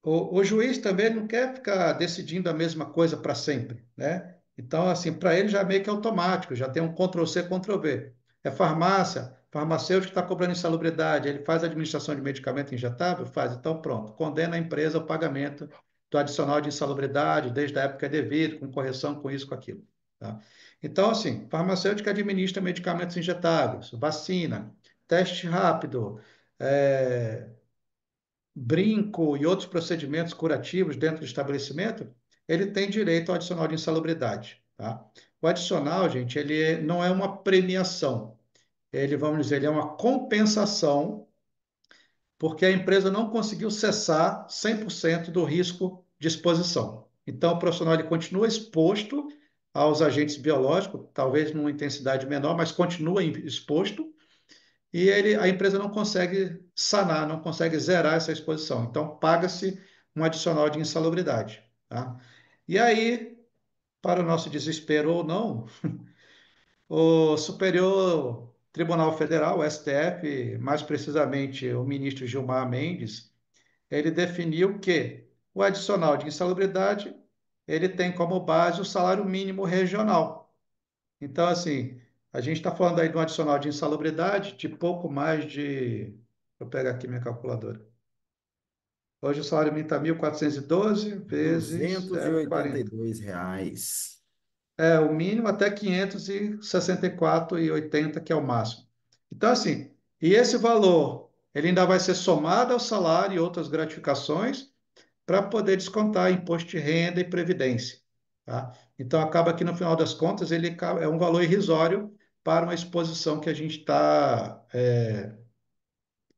O juiz também não quer ficar decidindo a mesma coisa para sempre, né? Então, assim, para ele já é meio que automático, já tem um Ctrl+C, Ctrl+V. É farmácia, farmacêutico está cobrando insalubridade, ele faz a administração de medicamento injetável? Faz, então pronto, condena a empresa ao pagamento do adicional de insalubridade, desde a época devida, com correção, com isso, com aquilo. Tá? Então, assim, farmacêutico administra medicamentos injetáveis, vacina, teste rápido, é, brinco e outros procedimentos curativos dentro do estabelecimento, ele tem direito ao adicional de insalubridade, tá? O adicional, gente, não é uma premiação, ele, vamos dizer, ele é uma compensação, porque a empresa não conseguiu cessar 100% do risco de exposição. Então, o profissional ele continua exposto aos agentes biológicos, talvez numa intensidade menor, mas continua exposto, e a empresa não consegue sanar, não consegue zerar essa exposição. Então, paga-se um adicional de insalubridade. Tá? E aí, para o nosso desespero ou não, o Superior Tribunal Federal, o STF, mais precisamente o ministro Gilmar Mendes, ele definiu que o adicional de insalubridade ele tem como base o salário mínimo regional. Então, assim, a gente está falando aí de um adicional de insalubridade de pouco mais de. Vou pegar aqui minha calculadora. Hoje o salário mínimo está 1.412 vezes duzentos e oitenta e 40. dois reais. É o mínimo até 564,80, que é o máximo. Então, assim, e esse valor, ele ainda vai ser somado ao salário e outras gratificações para poder descontar imposto de renda e previdência. Tá? Então, acaba que no final das contas, ele é um valor irrisório para uma exposição que a gente tá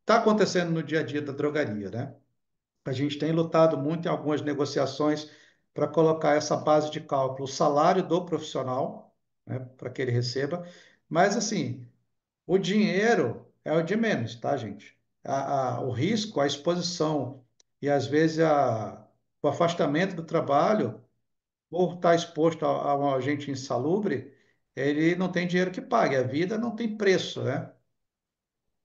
acontecendo no dia a dia da drogaria, né? A gente tem lutado muito em algumas negociações para colocar essa base de cálculo, o salário do profissional, né, para que ele receba, mas assim, o dinheiro é o de menos, tá, gente? O risco, a exposição e às vezes o afastamento do trabalho, por estar exposto a um agente insalubre, ele não tem dinheiro que pague, a vida não tem preço, né?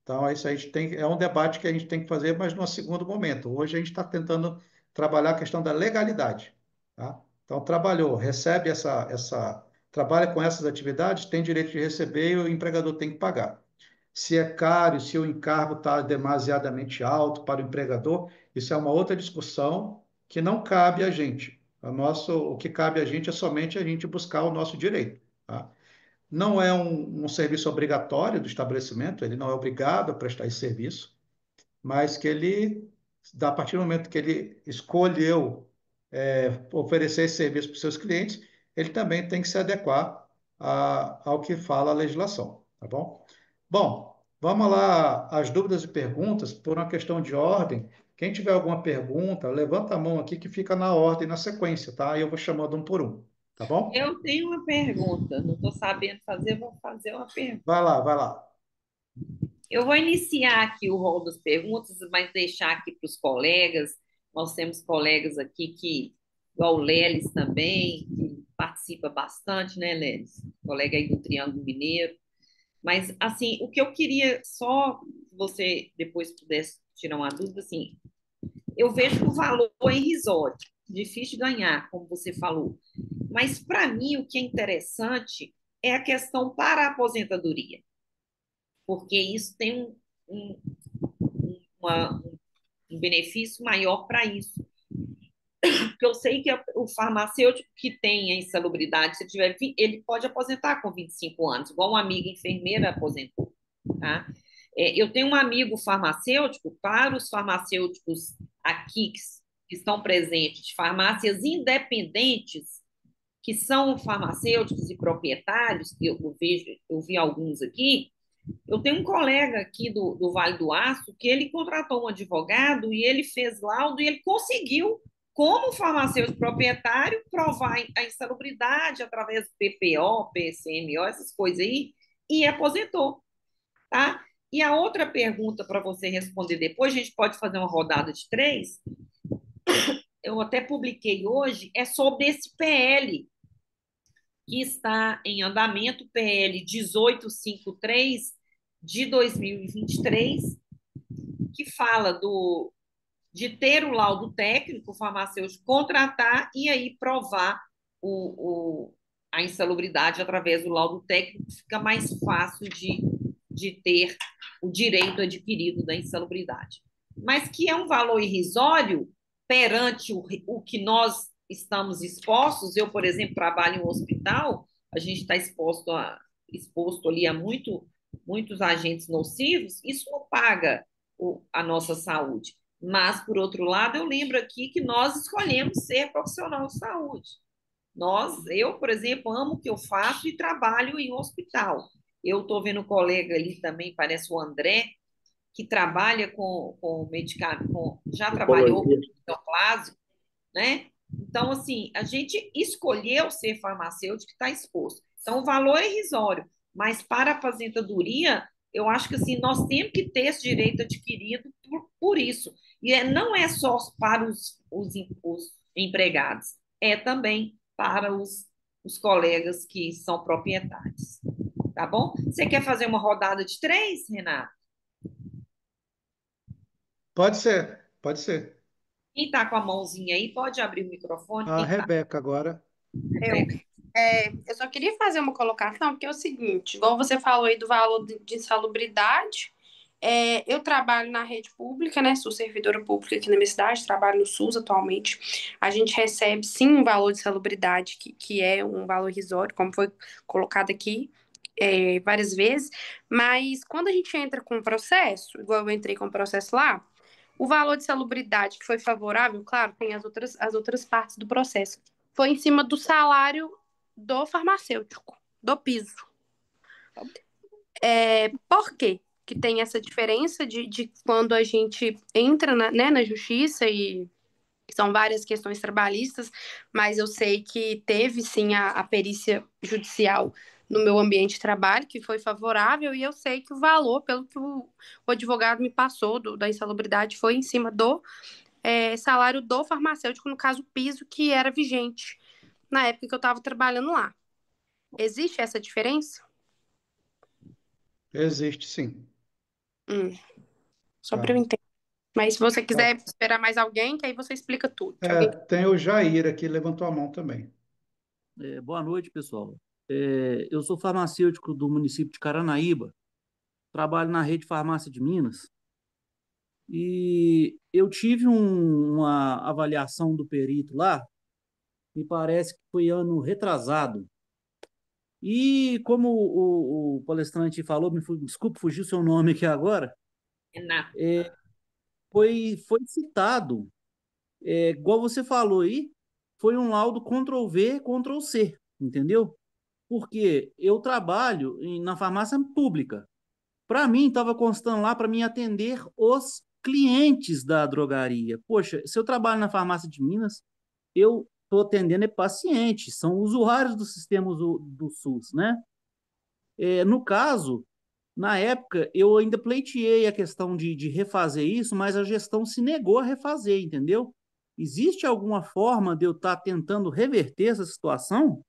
Então, isso a gente é um debate que a gente tem que fazer, mas num segundo momento. Hoje a gente está tentando trabalhar a questão da legalidade, tá? Então, trabalhou, recebe trabalha com essas atividades, tem direito de receber e o empregador tem que pagar. Se é caro, se o encargo está demasiadamente alto para o empregador, isso é uma outra discussão que não cabe a gente. O que cabe a gente é somente a gente buscar o nosso direito, tá? Não é um serviço obrigatório do estabelecimento, ele não é obrigado a prestar esse serviço, mas que ele, a partir do momento que ele escolheu oferecer esse serviço para os seus clientes, ele também tem que se adequar ao que fala a legislação, tá bom? Bom, vamos lá, as dúvidas e perguntas, por uma questão de ordem. Quem tiver alguma pergunta, levanta a mão aqui que fica na ordem, na sequência, tá? Aí eu vou chamando um por um, tá bom? Eu tenho uma pergunta, não estou sabendo fazer, vou fazer uma pergunta. Vai lá, vai lá. Eu vou iniciar aqui o rol das perguntas, mas deixar aqui para os colegas Nós temos colegas aqui igual o Leles também, que participa bastante, né, Leles? Colega aí do Triângulo Mineiro. Mas, assim, o que eu queria só, se você depois pudesse tirar uma dúvida, assim, eu vejo que o valor é irrisório, difícil de ganhar, como você falou. Mas, para mim, o que é interessante é a questão para a aposentadoria, porque isso tem um, uma, um benefício maior para isso. Porque eu sei que o farmacêutico que tem a insalubridade, se tiver, ele pode aposentar com 25 anos, igual uma amiga enfermeira aposentou. Tá? Eu tenho um amigo farmacêutico, para os farmacêuticos aqui que estão presentes, de farmácias independentes, que são farmacêuticos e proprietários, que eu vejo, eu vi alguns aqui. Eu tenho um colega aqui do Vale do Aço que ele contratou um advogado e ele fez laudo e ele conseguiu, como farmacêutico proprietário, provar a insalubridade através do PPO, PCMO, essas coisas aí, e aposentou, tá? E a outra pergunta para você responder depois, a gente pode fazer uma rodada de três, eu até publiquei hoje, é sobre esse PL que está em andamento, PL 1853 de 2023, que fala de ter o laudo técnico, o farmacêutico contratar e aí provar a insalubridade através do laudo técnico, fica mais fácil de ter o direito adquirido da insalubridade. Mas que é um valor irrisório perante o que nós estamos expostos. Eu, por exemplo, trabalho em um hospital, a gente está exposto ali a muitos agentes nocivos, isso não paga a nossa saúde. Mas, por outro lado, eu lembro aqui que nós escolhemos ser profissional de saúde. Eu, por exemplo, amo o que eu faço e trabalho em um hospital. Eu estou vendo um colega ali também, parece o André, que trabalha com medicamento, já trabalhou com Oncologia. endoplasma, né? Então, assim, a gente escolheu ser farmacêutico e está exposto. Então, o valor é irrisório, mas para a aposentadoria, eu acho que assim, nós temos que ter esse direito adquirido por isso. E não é só para os empregados, é também para os colegas que são proprietários. Tá bom? Você quer fazer uma rodada de três, Renato? Pode ser, pode ser. Quem está com a mãozinha aí, pode abrir o microfone. A Quem está? Rebeca agora. Eu, Rebeca. eu só queria fazer uma colocação, porque é o seguinte, igual você falou aí do valor de insalubridade, eu trabalho na rede pública, né? Sou servidora pública aqui na minha cidade, trabalho no SUS atualmente. A gente recebe sim um valor de insalubridade, que é um valor irrisório, como foi colocado aqui. Várias vezes, mas quando a gente entra com o processo, igual eu entrei com o processo lá, o valor de salubridade que foi favorável, claro, tem as outras partes do processo, foi em cima do salário do farmacêutico, do piso. Por quê? Que tem essa diferença de quando a gente entra na justiça e são várias questões trabalhistas, mas eu sei que teve sim a perícia judicial no meu ambiente de trabalho, que foi favorável, e eu sei que o valor, pelo que o advogado me passou da insalubridade, foi em cima do salário do farmacêutico, no caso, o piso, que era vigente na época que eu estava trabalhando lá. Existe essa diferença? Existe sim. Hum, só para eu Tá, entender. Mas se você tá. quiser esperar mais alguém, que aí você explica tudo. Se alguém... Tem o Jair aqui, levantou a mão também. Boa noite, pessoal. Eu sou farmacêutico do município de Caranaíba, trabalho na rede farmácia de Minas e eu tive uma avaliação do perito lá, me parece que foi ano retrasado. E como o palestrante falou, desculpe fugir o seu nome aqui agora, Renato. foi citado, igual você falou aí, foi um laudo Ctrl+V, Ctrl+C, entendeu? Porque eu trabalho na farmácia pública. Para mim, estava constando lá para mim atender os clientes da drogaria. Poxa, se eu trabalho na farmácia de Minas, eu estou atendendo pacientes, são usuários do sistema do SUS, né? No caso, na época, eu ainda pleiteei a questão de refazer isso, mas a gestão se negou a refazer, entendeu? Existe alguma forma de eu estar tentando reverter essa situação?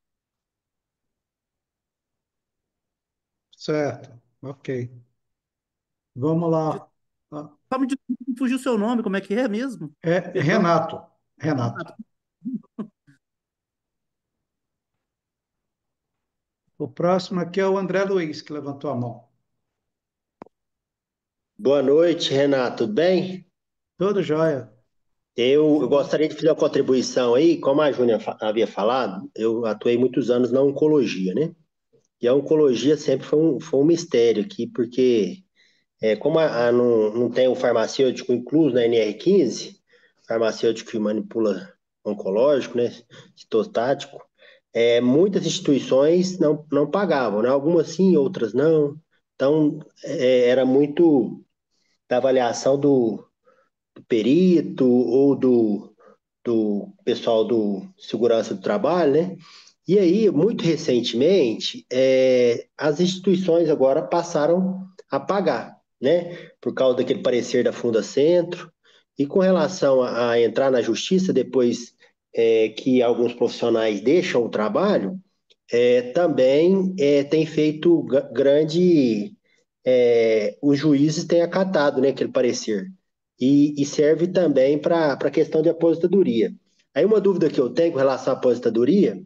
Certo, ok. Vamos De- lá. Ah, Só me fugiu o seu nome, como é que é mesmo? é Perdão. Renato. Renato. O próximo aqui é o André Luiz, que levantou a mão. Boa noite, Renato. Tudo bem? Tudo jóia. Eu gostaria de fazer uma contribuição aí. Como a Júnia havia falado, eu atuei muitos anos na oncologia, né? E a oncologia sempre foi um mistério aqui, porque como não tem o farmacêutico incluso na NR15, farmacêutico que manipula oncológico, né? Citostático, muitas instituições não pagavam, né? Algumas sim, outras não. Então, era muito da avaliação do perito ou do pessoal do segurança do trabalho, né? E aí, muito recentemente, as instituições agora passaram a pagar, né? Por causa daquele parecer da Funda Centro. E com relação a entrar na justiça, depois que alguns profissionais deixam o trabalho, também tem feito grande. Os juízes têm acatado, né, aquele parecer. E serve também para a questão de aposentadoria. Aí uma dúvida que eu tenho com relação à aposentadoria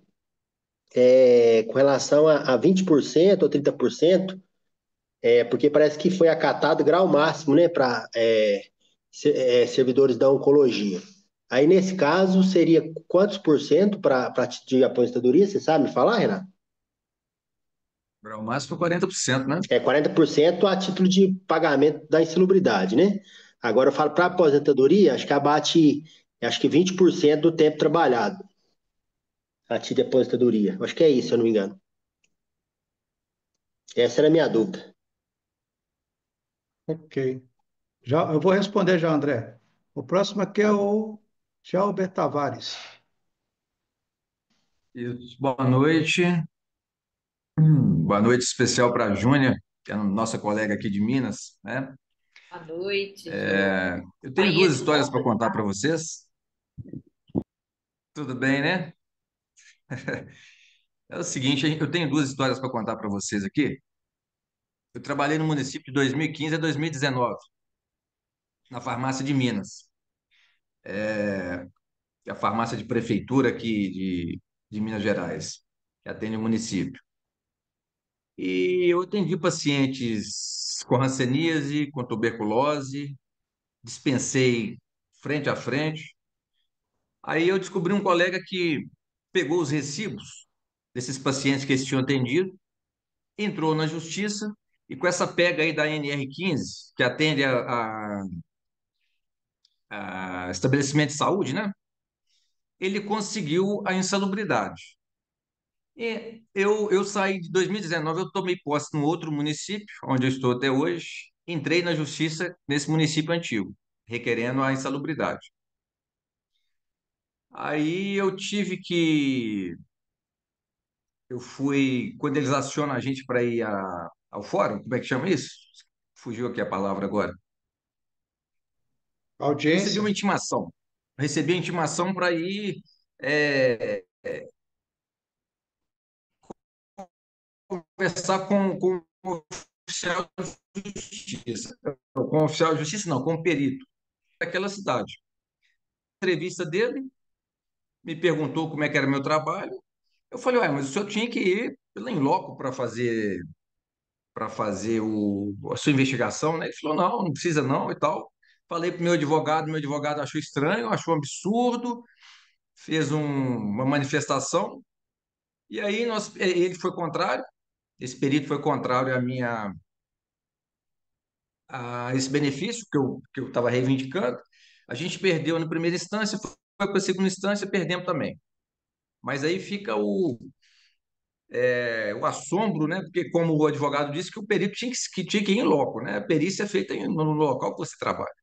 com relação a 20% ou 30%, porque parece que foi acatado grau máximo, né, para servidores da oncologia. Aí, nesse caso, seria quantos por cento para de aposentadoria? Você sabe me falar, Renato? O máximo foi 40%, né? 40% a título de pagamento da insalubridade, né? Agora eu falo para aposentadoria, acho que abate, acho que 20% do tempo trabalhado, a título de aposentadoria. Acho que é isso, se eu não me engano. Essa era a minha dúvida. Ok. Já, eu vou responder já, André. O próximo aqui é o Jalber Tavares. Isso. Boa noite. Boa noite especial para a Júnia, que é a nossa colega aqui de Minas, né? Boa noite, Jô. Eu tenho Bahia duas de histórias para volta contar já. para vocês. Tudo bem, né? É o seguinte, eu tenho duas histórias para contar para vocês aqui. Eu trabalhei no município de 2015 a 2019, na farmácia de Minas, que é a farmácia de prefeitura aqui de Minas Gerais, que atende o município. E eu atendi pacientes com hanseníase, com tuberculose, dispensei frente a frente. Aí eu descobri um colega que pegou os recibos desses pacientes que eles tinham atendido, entrou na justiça e com essa pega aí da NR15, que atende a estabelecimento de saúde, né? Ele conseguiu a insalubridade. E eu saí de 2019, eu tomei posse no outro município, onde eu estou até hoje, entrei na justiça nesse município antigo, requerendo a insalubridade. Aí eu fui, quando eles acionam a gente para ir ao fórum, como é que chama isso? Fugiu aqui a palavra agora. Eu recebi uma Audiência. intimação. Recebi a intimação para ir é, conversar com o oficial de justiça. Com o oficial de justiça, não, com o perito daquela cidade. Entrevista dele, me perguntou como é que era meu trabalho. Eu falei, ué, mas o senhor tinha que ir em loco para fazer a sua investigação, né? Ele falou, não, não precisa não e tal. Falei para o meu advogado achou estranho, achou um absurdo, fez uma manifestação, e aí ele foi contrário, esse perito foi contrário a esse benefício que eu estava reivindicando. A gente perdeu na primeira instância, foi para a segunda instância, perdemos também. Mas aí fica o assombro, né? Porque, como o advogado disse, que o perito tinha que ir em loco, né? A perícia é feita no local que você trabalha.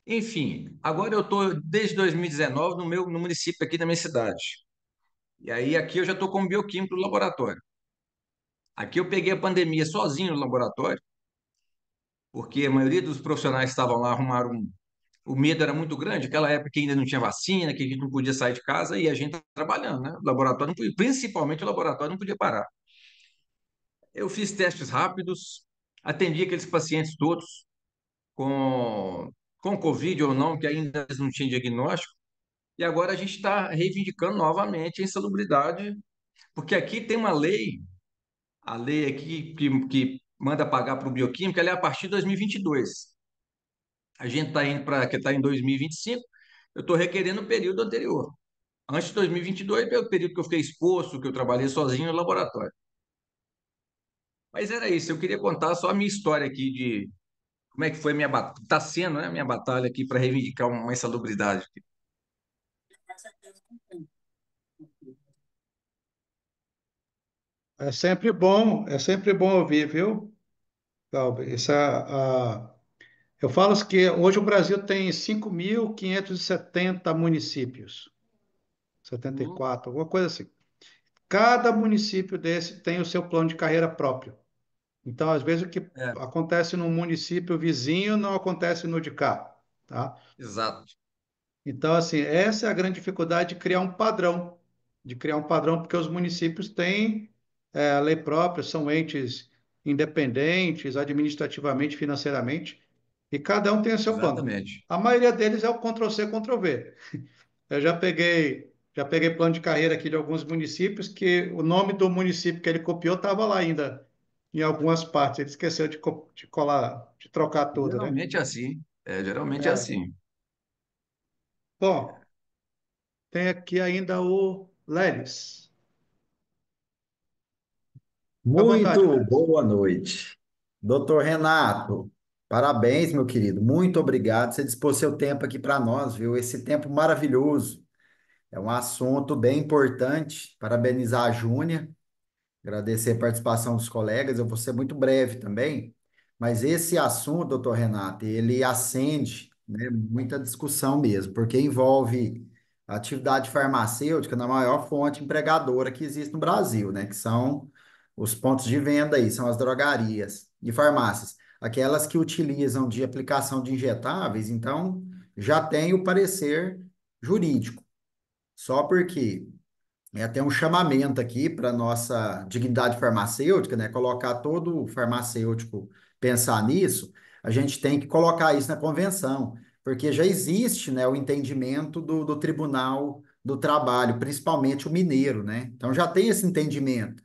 Enfim, agora eu estou desde 2019 no município aqui da minha cidade. E aí aqui eu já estou como bioquímico no laboratório. Aqui eu peguei a pandemia sozinho no laboratório, porque a maioria dos profissionais que estavam lá arrumaram o medo era muito grande, aquela época que ainda não tinha vacina, que a gente não podia sair de casa e a gente trabalhando, né? O laboratório não podia, principalmente o laboratório não podia parar. Eu fiz testes rápidos, atendi aqueles pacientes todos com, com Covid ou não, que ainda não tinham diagnóstico, e agora a gente está reivindicando novamente a insalubridade, porque aqui tem uma lei, a lei aqui que manda pagar para o bioquímico, ela é a partir de 2022. A gente está indo para que está em 2025, eu estou requerendo o período anterior. Antes de 2022, pelo período que eu fiquei exposto, que eu trabalhei sozinho no laboratório. Mas era isso, eu queria contar só a minha história aqui de como é que foi a minha batalha, está sendo, né, a minha batalha aqui para reivindicar uma insalubridade. É sempre bom ouvir, viu, Galber? Eu falo que hoje o Brasil tem 5.570 municípios, setenta e Hum. quatro, alguma coisa assim. Cada município desse tem o seu plano de carreira próprio. Então, às vezes, o que É, acontece no município vizinho não acontece no de cá, tá? exato, Então, assim, essa é a grande dificuldade de criar um padrão, porque os municípios têm a lei própria, são entes independentes, administrativamente, financeiramente, e cada um tem o seu plano. exatamente. A maioria deles é o Ctrl+C, Ctrl+V. Eu já peguei plano de carreira aqui de alguns municípios que o nome do município que ele copiou estava lá ainda, em algumas partes. Ele esqueceu de colar, de trocar tudo, né? Geralmente é assim. Geralmente é É. assim. Bom, tem aqui ainda o Lelis. Fica à vontade, Muito Lelis. boa noite. Doutor Renato, parabéns, meu querido. Muito obrigado. Você dispôs seu tempo aqui para nós, viu? Esse tempo maravilhoso. É um assunto bem importante. Parabenizar a Júnia. Agradecer a participação dos colegas. Eu vou ser muito breve também, mas esse assunto, doutor Renato, ele acende, né, muita discussão mesmo, porque envolve a atividade farmacêutica na maior fonte empregadora que existe no Brasil, né, que são os pontos de venda aí, são as drogarias e farmácias, aquelas que utilizam de aplicação de injetáveis, então já tem o parecer jurídico. Só porque tem um chamamento aqui para nossa dignidade farmacêutica, né? Colocar todo farmacêutico pensar nisso, a gente tem que colocar isso na convenção, porque já existe, né, o entendimento do Tribunal do Trabalho, principalmente o mineiro, né? Então já tem esse entendimento.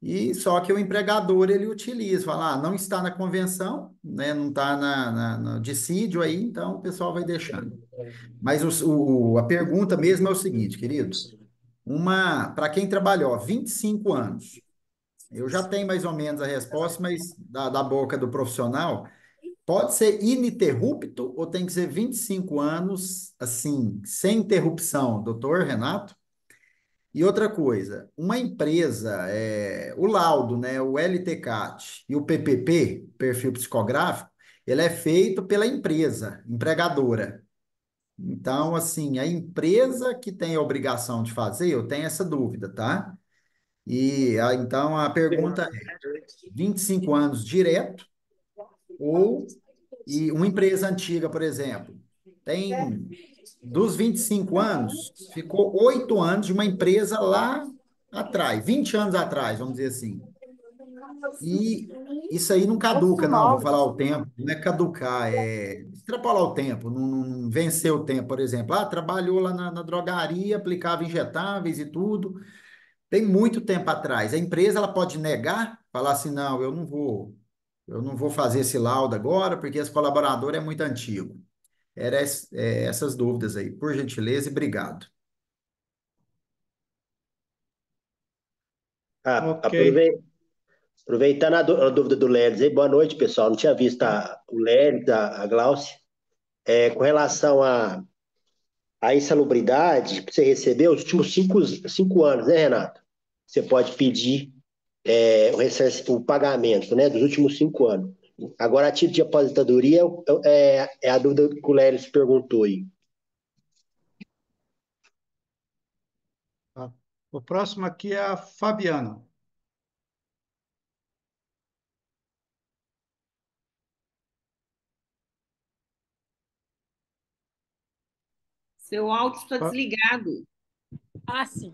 E só que o empregador ele utiliza, fala, não está na convenção, né? Não está no dissídio aí, então o pessoal vai deixando. Mas a pergunta mesmo é o seguinte, querido. Para quem trabalhou 25 anos, eu já tenho mais ou menos a resposta, mas da boca do profissional, pode ser ininterrupto ou tem que ser 25 anos, assim, sem interrupção, doutor Renato? E outra coisa, uma empresa, o laudo, né, o LTCAT e o PPP, perfil psicográfico, ele é feito pela empresa, empregadora. Então, assim, a empresa que tem a obrigação de fazer, eu tenho essa dúvida, tá? Então a pergunta é: 25 anos direto ou uma empresa antiga, por exemplo, tem dos 25 anos, ficou 8 anos de uma empresa lá atrás, 20 anos atrás, vamos dizer assim. E isso aí não caduca, não, vou falar o tempo, não é caducar, é extrapolar o tempo, não vencer o tempo, por exemplo. Ah, trabalhou lá na drogaria, aplicava injetáveis e tudo. Tem muito tempo atrás. A empresa ela pode negar, falar assim, não, eu não vou fazer esse laudo agora porque esse colaborador é muito antigo. Essas dúvidas aí, por gentileza e obrigado. Ah, Ok. aproveitando a dúvida do Lelis aí, boa noite, pessoal. Não tinha visto o Lelis, a Glaucia. Com relação à insalubridade que você recebeu, os últimos cinco anos, né, Renato? Você pode pedir o pagamento, né, dos últimos 5 anos. Agora, a título de aposentadoria é a dúvida que o Lelis perguntou aí. Tá. O próximo aqui é a Fabiana. Seu áudio está Pa- desligado. Ah, sim.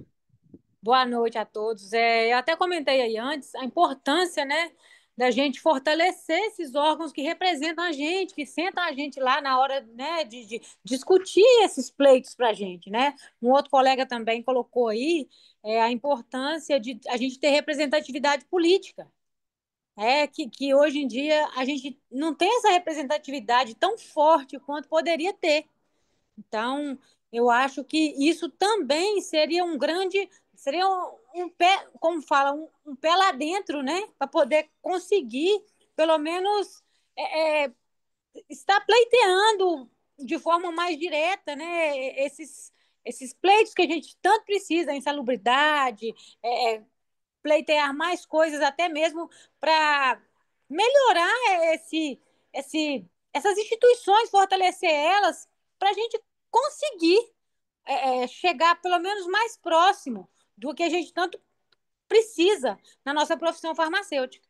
Boa noite a todos. Eu até comentei aí antes a importância, né, da gente fortalecer esses órgãos que representam a gente, que sentam a gente lá na hora, né, de discutir esses pleitos para a gente, né? Um outro colega também colocou aí a importância de a gente ter representatividade política. Que hoje em dia a gente não tem essa representatividade tão forte quanto poderia ter. Então, eu acho que isso também seria seria um pé, como fala, um pé lá dentro, né? Para poder conseguir, pelo menos, é, é, estar pleiteando de forma mais direta, né? Esses pleitos que a gente tanto precisa, insalubridade, pleitear mais coisas, até mesmo para melhorar essas instituições, fortalecer elas, para a gente conseguir chegar pelo menos mais próximo do que a gente tanto precisa na nossa profissão farmacêutica.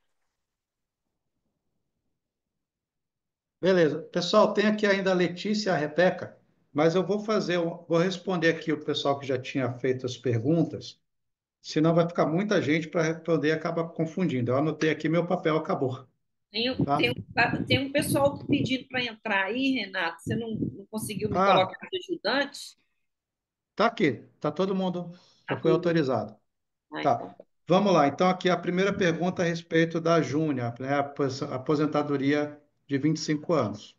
Beleza. Pessoal, tem aqui ainda a Letícia e a Rebeca, mas eu vou responder aqui o pessoal que já tinha feito as perguntas, senão vai ficar muita gente para responder e acaba confundindo. Eu anotei aqui, meu papel acabou, tá? Tem um pessoal pedindo para entrar aí, Renato. Você não conseguiu me Ah, colocar de ajudante? tá aqui, tá todo mundo, já Ah, foi tudo. autorizado. Ah, Tá. então. Vamos lá. Então, aqui a primeira pergunta a respeito da Júnia, né, a aposentadoria de 25 anos.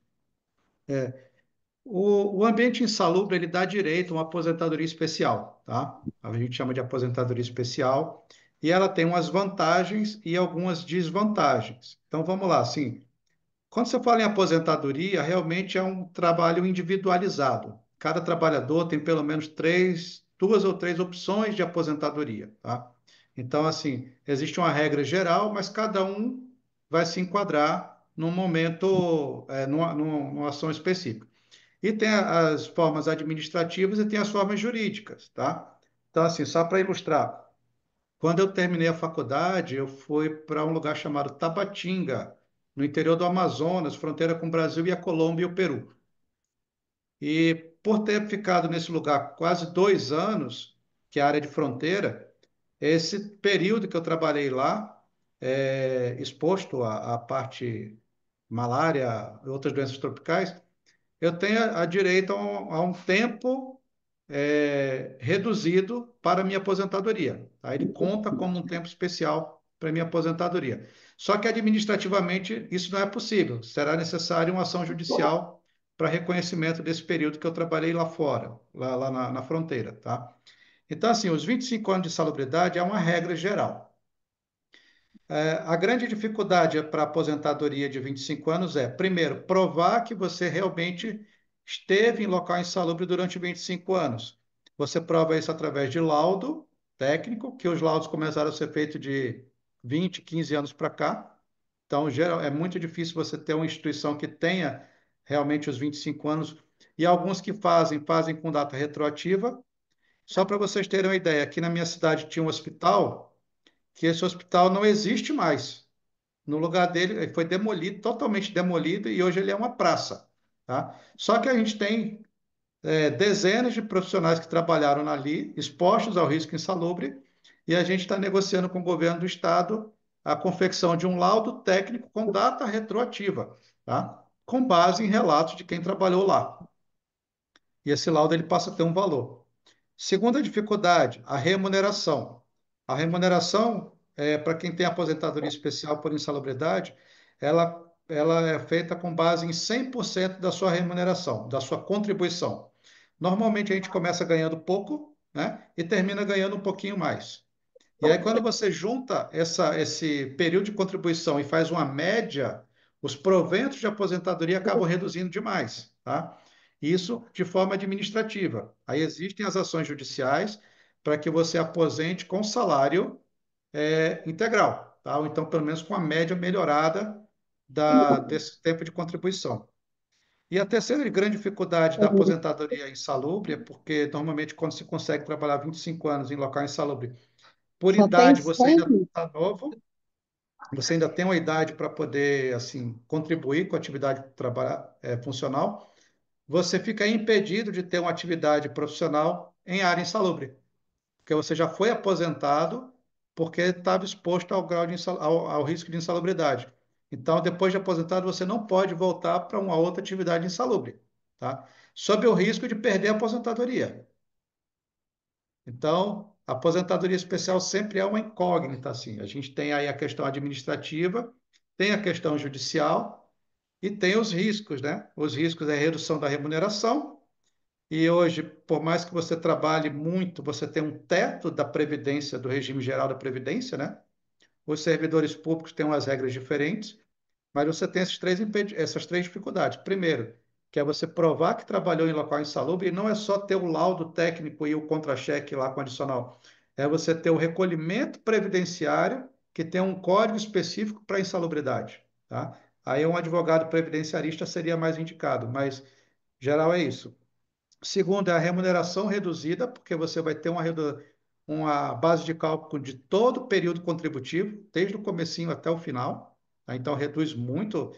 O ambiente insalubre, ele dá direito a uma aposentadoria especial, tá? A gente chama de aposentadoria especial, e ela tem umas vantagens e algumas desvantagens. Então, vamos lá, assim, quando você fala em aposentadoria, realmente é um trabalho individualizado. Cada trabalhador tem pelo menos duas ou três opções de aposentadoria, tá? Então, assim, existe uma regra geral, mas cada um vai se enquadrar num momento, numa ação específica. E tem as formas administrativas e tem as formas jurídicas, tá? Então, assim, só para ilustrar, quando eu terminei a faculdade, eu fui para um lugar chamado Tabatinga, no interior do Amazonas, fronteira com o Brasil e a Colômbia e o Peru. E por ter ficado nesse lugar quase 2 anos, que é a área de fronteira, esse período que eu trabalhei lá, exposto à parte malária e outras doenças tropicais, eu tenho a direito a um tempo reduzido para minha aposentadoria. Tá? Ele conta como um tempo especial para minha aposentadoria. Só que administrativamente isso não é possível. Será necessário uma ação judicial para reconhecimento desse período que eu trabalhei lá fora, lá na fronteira. Tá? Então, assim, os 25 anos de salubridade é uma regra geral. A grande dificuldade para a aposentadoria de 25 anos é, primeiro, provar que você realmente esteve em local insalubre durante 25 anos. Você prova isso através de laudo técnico, que os laudos começaram a ser feitos de 20, 15 anos para cá. Então, é muito difícil você ter uma instituição que tenha realmente os 25 anos. E alguns que fazem com data retroativa. Só para vocês terem uma ideia, aqui na minha cidade tinha um hospital, que esse hospital não existe mais. No lugar dele, ele foi demolido, totalmente demolido, e hoje ele é uma praça, tá? Só que a gente tem dezenas de profissionais que trabalharam ali, expostos ao risco insalubre, e a gente está negociando com o governo do estado a confecção de um laudo técnico com data retroativa, tá? Com base em relatos de quem trabalhou lá. E esse laudo ele passa a ter um valor. Segunda dificuldade, a remuneração. A remuneração, para quem tem aposentadoria especial por insalubridade, ela é feita com base em 100% da sua remuneração, da sua contribuição. Normalmente a gente começa ganhando pouco, né, e termina ganhando um pouquinho mais. E aí, quando você junta esse período de contribuição e faz uma média, os proventos de aposentadoria acabam reduzindo demais, tá? Isso de forma administrativa. Aí existem as ações judiciais para que você aposente com salário integral, tá? Ou então, pelo menos, com a média melhorada desse tempo de contribuição. E a terceira grande dificuldade da aposentadoria insalubre é porque, normalmente, quando se consegue trabalhar 25 anos em local insalubre, por Só tem idade, você ainda 100? está novo, você ainda tem uma idade para poder assim contribuir com a atividade funcional, você fica impedido de ter uma atividade profissional em área insalubre, porque você já foi aposentado porque estava exposto ao grau de ao risco de insalubridade. Então, depois de aposentado, você não pode voltar para uma outra atividade insalubre, tá? Sob o risco de perder a aposentadoria. Então, a aposentadoria especial sempre é uma incógnita, assim. A gente tem aí a questão administrativa, tem a questão judicial e tem os riscos, né? Os riscos é a redução da remuneração. E hoje, por mais que você trabalhe muito, você tem um teto da previdência, do regime geral da previdência, né? Os servidores públicos têm umas regras diferentes. Mas você tem essas três dificuldades. Primeiro, que é você provar que trabalhou em local insalubre, e não é só ter o laudo técnico e o contra-cheque lá com adicional. É você ter o recolhimento previdenciário, que tem um código específico para insalubridade. Tá? Aí um advogado previdenciarista seria mais indicado, mas geral é isso. Segundo, é a remuneração reduzida, porque você vai ter uma base de cálculo de todo o período contributivo, desde o comecinho até o final. Tá? Então, reduz muito,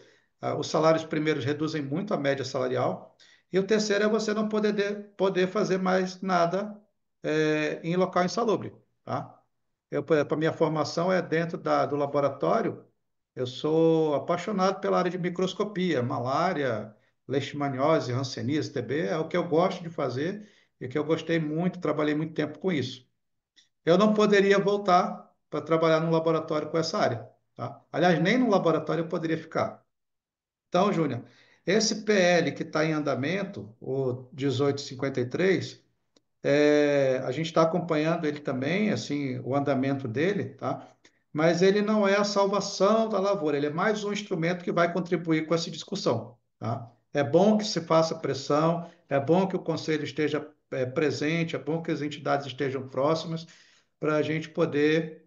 os salários primeiros reduzem muito a média salarial. E o terceiro é você não poder fazer mais nada em local insalubre. Tá? Eu, para minha formação é dentro do laboratório, eu sou apaixonado pela área de microscopia, malária, leishmaniose, hanseníase, TB, é o que eu gosto de fazer e que eu gostei muito, trabalhei muito tempo com isso. Eu não poderia voltar para trabalhar num laboratório com essa área, tá? Aliás, nem no laboratório eu poderia ficar. Então, Júnior, esse PL que está em andamento, o 1853, a gente está acompanhando ele também, assim, o andamento dele, tá? Mas ele não é a salvação da lavoura, ele é mais um instrumento que vai contribuir com essa discussão, tá? É bom que se faça pressão, é bom que o conselho esteja presente, é bom que as entidades estejam próximas para a gente poder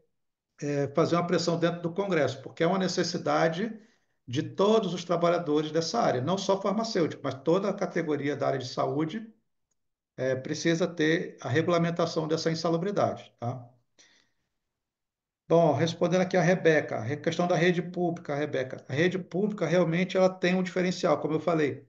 fazer uma pressão dentro do Congresso, porque é uma necessidade de todos os trabalhadores dessa área, não só farmacêutico, mas toda a categoria da área de saúde precisa ter a regulamentação dessa insalubridade, tá? Bom, respondendo aqui a Rebeca, a questão da rede pública, Rebeca. A rede pública realmente ela tem um diferencial, como eu falei.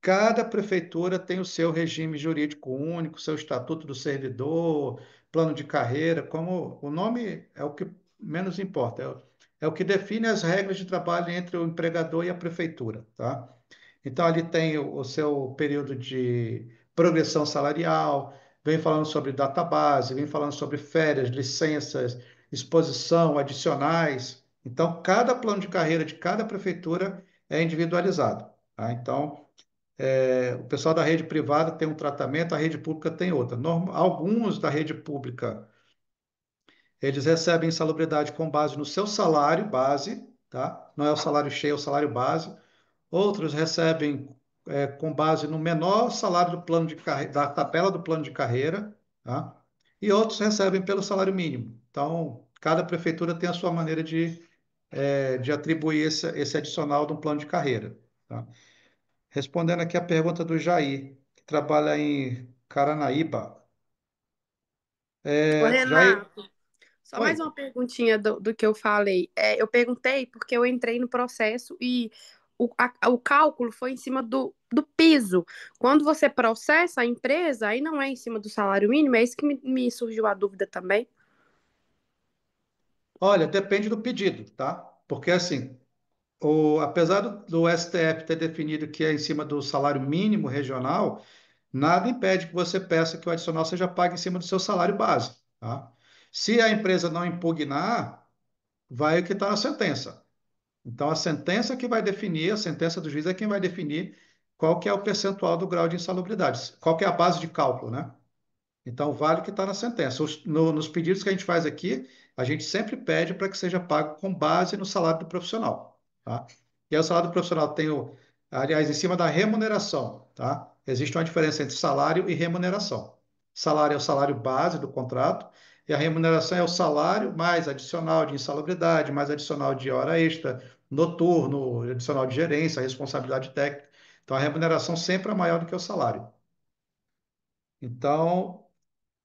Cada prefeitura tem o seu regime jurídico único, seu estatuto do servidor, plano de carreira, como o nome é o que menos importa, é o que define as regras de trabalho entre o empregador e a prefeitura, tá? Então, ali tem o seu período de progressão salarial, vem falando sobre database, vem falando sobre férias, licenças, exposição, adicionais. Então, cada plano de carreira de cada prefeitura é individualizado. Tá? Então, o pessoal da rede privada tem um tratamento, a rede pública tem outra. Alguns da rede pública, eles recebem insalubridade com base no seu salário base, tá? Não é o salário cheio, é o salário base. Outros recebem com base no menor salário do plano de carreira, da tabela do plano de carreira, tá? E outros recebem pelo salário mínimo. Então, cada prefeitura tem a sua maneira de atribuir esse adicional de um plano de carreira, tá? Respondendo aqui a pergunta do Jair, que trabalha em Caranaíba. Ô, Jair, Renato, só mais oi. uma perguntinha do que eu falei. Eu perguntei porque eu entrei no processo e o cálculo foi em cima do piso. Quando você processa a empresa, aí não é em cima do salário mínimo, é isso que me surgiu a dúvida também. Olha, depende do pedido, tá? Porque assim, apesar do STF ter definido que é em cima do salário mínimo regional, nada impede que você peça que o adicional seja pago em cima do seu salário base, tá? Se a empresa não impugnar, vai o que está na sentença. Então, a sentença que vai definir, a sentença do juiz é quem vai definir qual que é o percentual do grau de insalubridade, qual que é a base de cálculo, né? Então, vale o que está na sentença. Nos pedidos que a gente faz aqui, a gente sempre pede para que seja pago com base no salário do profissional, tá? E aí, o salário do profissional aliás, em cima da remuneração, tá? Existe uma diferença entre salário e remuneração. Salário é o salário base do contrato e a remuneração é o salário mais adicional de insalubridade, mais adicional de hora extra, noturno, adicional de gerência, responsabilidade técnica. Então, a remuneração sempre é maior do que o salário. Então,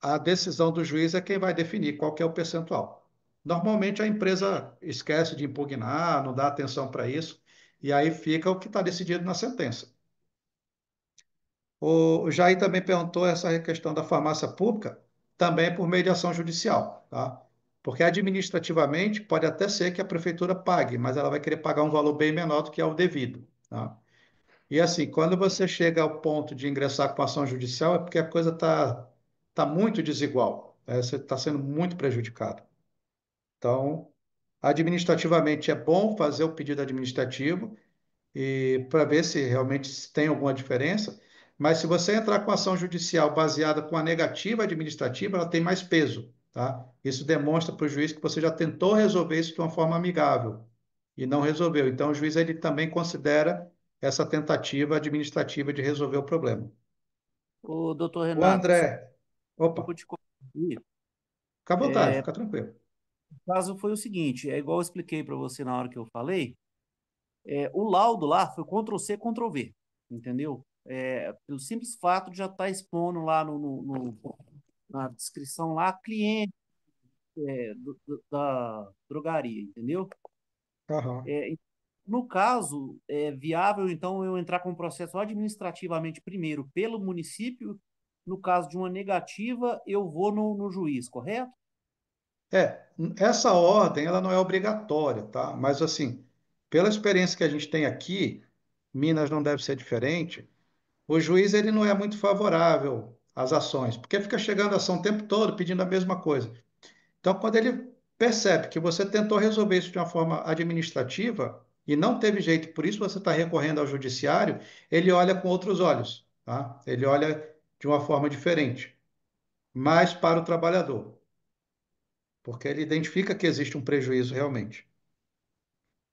a decisão do juiz é quem vai definir qual que é o percentual. Normalmente a empresa esquece de impugnar, não dá atenção para isso, e aí fica o que está decidido na sentença. O Jair também perguntou essa questão da farmácia pública, também é por meio de ação judicial, tá? Porque administrativamente pode até ser que a prefeitura pague, mas ela vai querer pagar um valor bem menor do que é o devido, tá? E assim, quando você chega ao ponto de ingressar com ação judicial, é porque a coisa tá muito desigual, né? Você está sendo muito prejudicado. Então, administrativamente é bom fazer o pedido administrativo e para ver se realmente tem alguma diferença. Mas se você entrar com ação judicial baseada com a negativa administrativa, ela tem mais peso, tá? Isso demonstra para o juiz que você já tentou resolver isso de uma forma amigável e não resolveu. Então, o juiz ele também considera essa tentativa administrativa de resolver o problema. Ô, doutor O Renato, só André, opa, desculpa te corrigir. fica à vontade, fica tranquilo. O caso foi o seguinte, é igual eu expliquei para você na hora que eu falei, o laudo lá foi Ctrl+C, Ctrl+V, entendeu? Pelo simples fato de já estar expondo lá na descrição lá, cliente da drogaria, entendeu? Aham. No caso, é viável, então, eu entrar com um processo administrativamente primeiro pelo município, no caso de uma negativa, eu vou no juiz, correto? É, essa ordem ela não é obrigatória, tá? Mas assim, pela experiência que a gente tem aqui, Minas não deve ser diferente. O juiz ele não é muito favorável às ações, porque fica chegando a ação o tempo todo pedindo a mesma coisa. Então, quando ele percebe que você tentou resolver isso de uma forma administrativa e não teve jeito, por isso você está recorrendo ao judiciário, ele olha com outros olhos, tá? Ele olha de uma forma diferente, mais para o trabalhador, porque ele identifica que existe um prejuízo realmente.